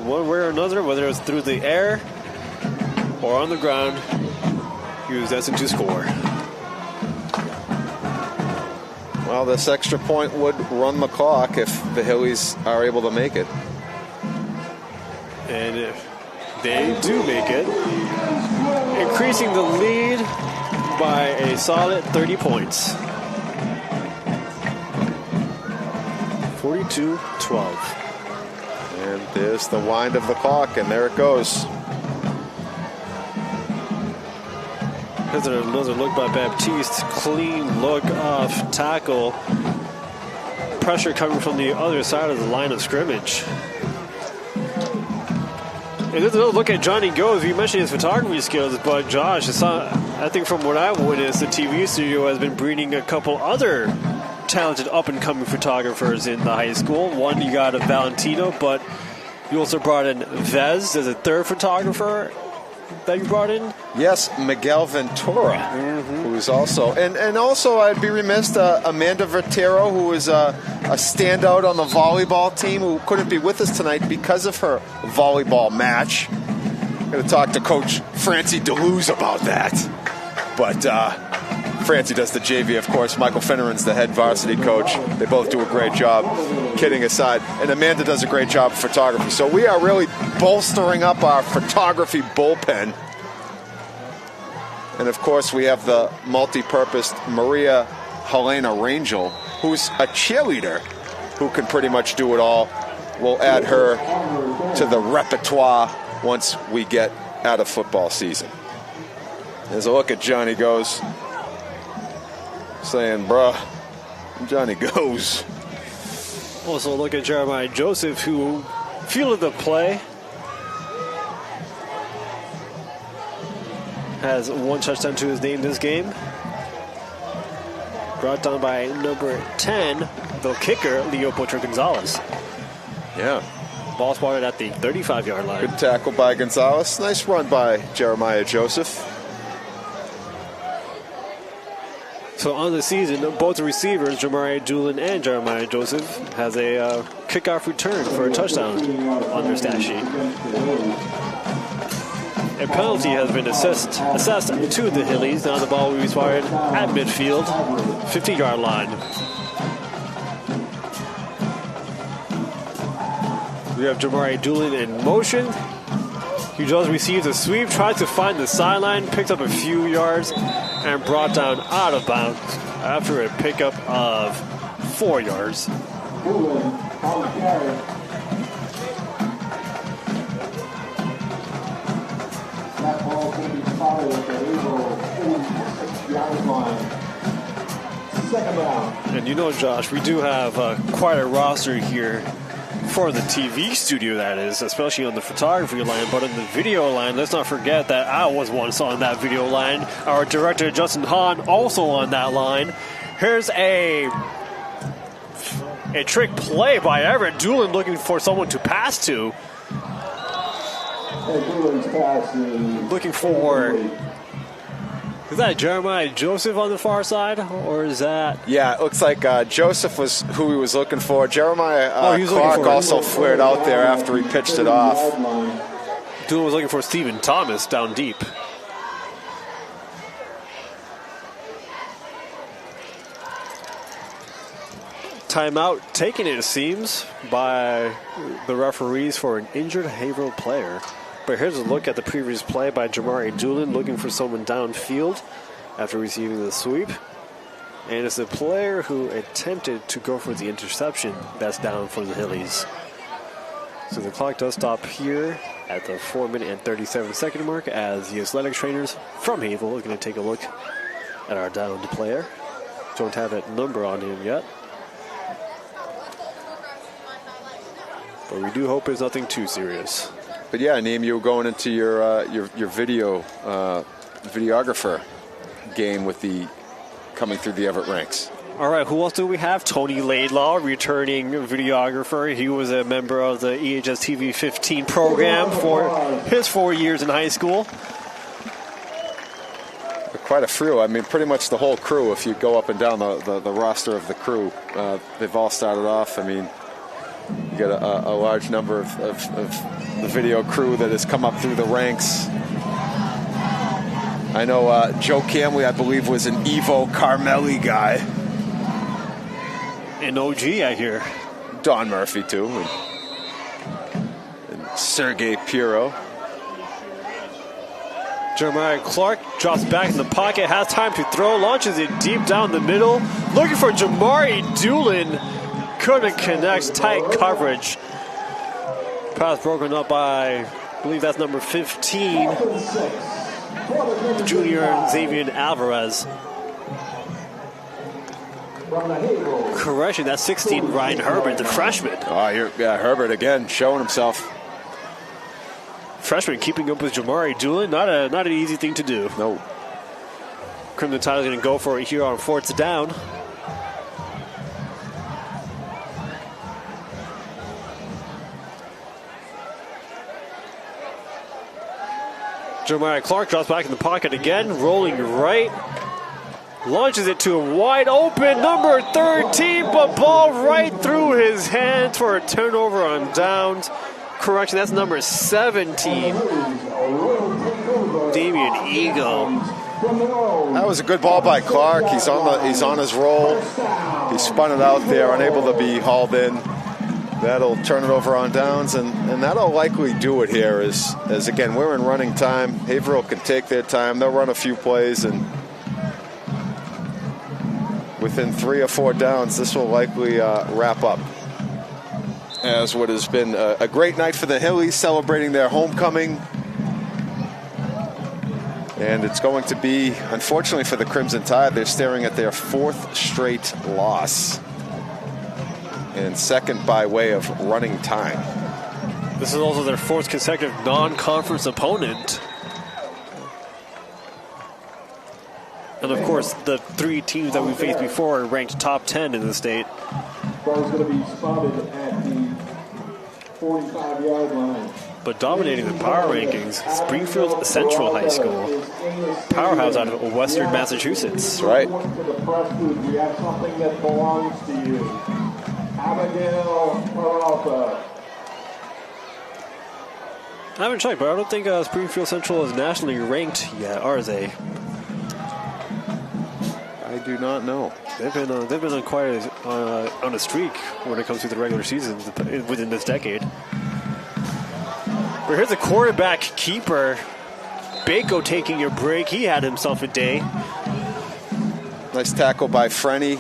One way or another, whether it's through the air or on the ground, he was destined to score. Well, this extra point would run the clock if the Hillies are able to make it. And if they do make it, increasing the lead by a solid 30 points. 42-12. And there's the wind of the clock, and there it goes. Here's another look by Baptiste. Clean look off tackle. Pressure coming from the other side of the line of scrimmage. And there's another look at Johnny Goes. We mentioned his photography skills, but Josh, I think from what I've witnessed, the TV studio has been breeding a couple other talented up-and-coming photographers in the high school. One, you got a Valentino, but you also brought in Vez as a third photographer that you brought in? Yes, Miguel Ventura, who is also, and also I'd be remiss, Amanda Vertero, who is a standout on the volleyball team, who couldn't be with us tonight because of her volleyball match. I'm going to talk to Coach Francie DeLuz about that. But Francie does the JV, of course. Michael Finneran's the head varsity coach. They both do a great job, kidding aside. And Amanda does a great job of photography. So we are really bolstering up our photography bullpen. And, of course, we have the multi-purpose Maria Helena Rangel, who's a cheerleader who can pretty much do it all. We'll add her to the repertoire once we get out of football season. There's a look at Johnny Goes, saying, bruh, Johnny Goes. Also look at Jeremiah Joseph, who fielded the play. Has one touchdown to his name this game. Brought down by number 10, the kicker, Leo Butcher Gonzalez. Yeah. Ball spotted at the 35-yard line. Good tackle by Gonzalez. Nice run by Jeremiah Joseph. So on the season, both the receivers, Jamari Doolin and Jeremiah Joseph, has a kickoff return for a touchdown on their stat sheet. A penalty has been assessed to the Hillies. Now the ball will be fired at midfield, 50-yard line. We have Jamari Doolin in motion. He just receives a sweep, tries to find the sideline, picks up a few yards, and brought down out of bounds after a pickup of 4 yards. That ball will be followed at the Haverhill 46-yard line. Second down. And you know, Josh, we do have quite a roster here for the TV studio, that is, especially on the photography line. But on the video line, let's not forget that I was once on that video line. Our director, Justin Hahn, also on that line. Here's a trick play by Everett. Doolin looking for someone to pass to. Looking for, is that Jeremiah Joseph on the far side, or is that? Yeah, it looks like Joseph was who he was looking for. Jeremiah Clark also flared out there after he pitched it off. Doolin was looking for Stephen Thomas down deep. Timeout taken, it seems, by the referees for an injured Haverhill player. But here's a look at the previous play by Jamari Doolin looking for someone downfield after receiving the sweep. And it's the player who attempted to go for the interception that's down for the Hillies. So the clock does stop here at the 4-minute and 37-second mark as the athletic trainers from Haverhill are going to take a look at our downed player. Don't have that number on him yet. But we do hope it's nothing too serious. But yeah, Neem, you were going into your videographer game with the coming through the Everett ranks. All right, who else do we have? Tony Laidlaw, returning videographer. He was a member of the EHS TV 15 program for his 4 years in high school. Quite a few. I mean, pretty much the whole crew. If you go up and down the roster of the crew, they've all started off. I mean, you got a large number of the video crew that has come up through the ranks. I know Joe Camley, I believe, was an Evo Carmelli guy. An OG, I hear. Don Murphy, too. And Sergei Piro. Jeremiah Clark drops back in the pocket, has time to throw, launches it deep down the middle. Looking for Jamari Doolin. Couldn't connect, tight coverage. Pass broken up by, I believe that's number 15, junior Xavier Alvarez. Correction, that's 16, Ryan Herbert, the freshman. Oh, Herbert again showing himself. Freshman keeping up with Jamari Doolin, not an easy thing to do. No. Crimson Tide is going to go for it here on 4th down. Jeremiah Clark drops back in the pocket again, rolling right. Launches it to a wide open number 13, but ball right through his hands for a turnover on downs. Correction, that's number 17. Damian Eagle. That was a good ball by Clark. He's on his roll. He spun it out there, unable to be hauled in. That'll turn it over on downs, and that'll likely do it here. As again, we're in running time. Haverhill can take their time. They'll run a few plays, and within 3 or 4 downs, this will likely wrap up. As what has been a great night for the Hillies, celebrating their homecoming. And it's going to be, unfortunately for the Crimson Tide, they're staring at their 4th straight loss. And second by way of running time. This is also their 4th consecutive non-conference opponent. And of course, the 3 teams that we faced before are ranked top 10 in the state. Ball's going to be spotted at the 45-yard line. But dominating the power rankings, Springfield Central High School, powerhouse out of Western Massachusetts. Right. We have something that belongs to you. Abigail Peralta. I haven't checked, but I don't think Springfield Central is nationally ranked yet, are they? I do not know. They've been on quite on a streak when it comes to the regular season within this decade. But here's a quarterback keeper. Bako taking a break. He had himself a day. Nice tackle by Frenny.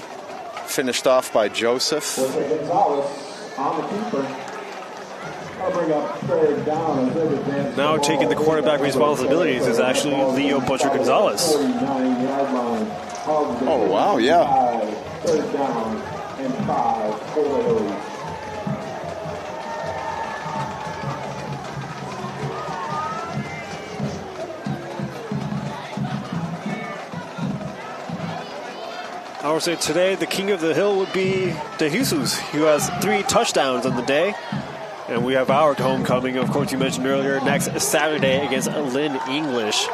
Finished off by Joseph. Gonzalez on the keeper. Bring up third down. Now taking the quarterback responsibilities is actually Leo Butcher Gonzalez. 49-yard line. Oh, wow, yeah. Third down and 5 for the Hillies. I would say today the king of the hill would be De Jesus, who has 3 touchdowns on the day. And we have our homecoming, of course, you mentioned earlier, next Saturday against Lynn English.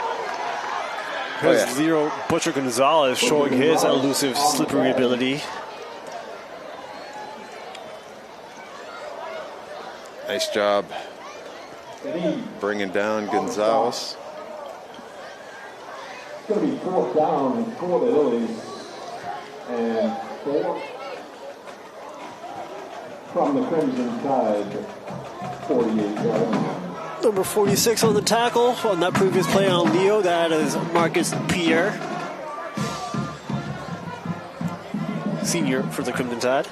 Here's Leo Butcher Gonzalez showing his elusive, slippery ability. Nice job bringing down Gonzalez. It's going to be 4th down for the Hillies. And 4 from the Crimson Tide, 48 yards. Number 46 on the tackle on that previous play on Leo. That is Marcus Pierre, senior for the Crimson Tide.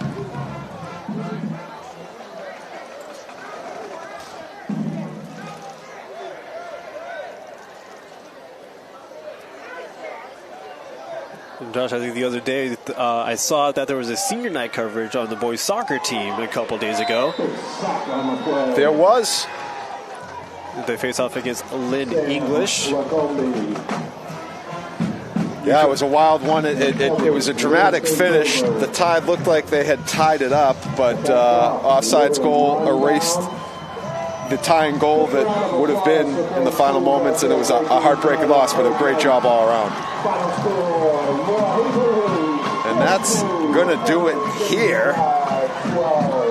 And Josh, I think the other day I saw that there was a senior night coverage on the boys soccer team a couple days ago. There was. They face off against Lynn English. Yeah, it was a wild one. It was a dramatic finish. The Tide looked like they had tied it up, but offsides goal erased the tying goal that would have been in the final moments, and it was a heartbreaking loss, but a great job all around. And that's going to do it here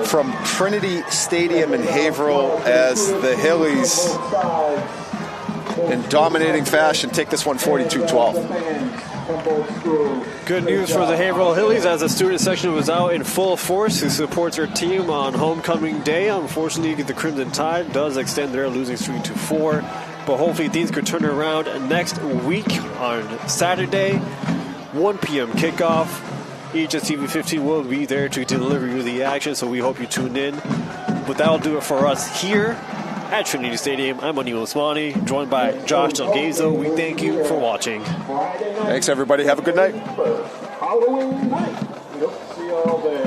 from Trinity Stadium in Haverhill as the Hillies, in dominating fashion, take this one 42-12. Good news for the Haverhill Hillies as the student section was out in full force to support their team on homecoming day. Unfortunately, the Crimson Tide does extend their losing streak to 4, but hopefully things could turn around next week on Saturday, 1 p.m. kickoff. HSTV 15 will be there to deliver you the action, so we hope you tune in. But that'll do it for us here at Trinity Stadium. I'm Anil Osmani, joined by Josh Delgazo. We thank you for watching. Thanks, everybody. Have a good night. Halloween night. See you all there.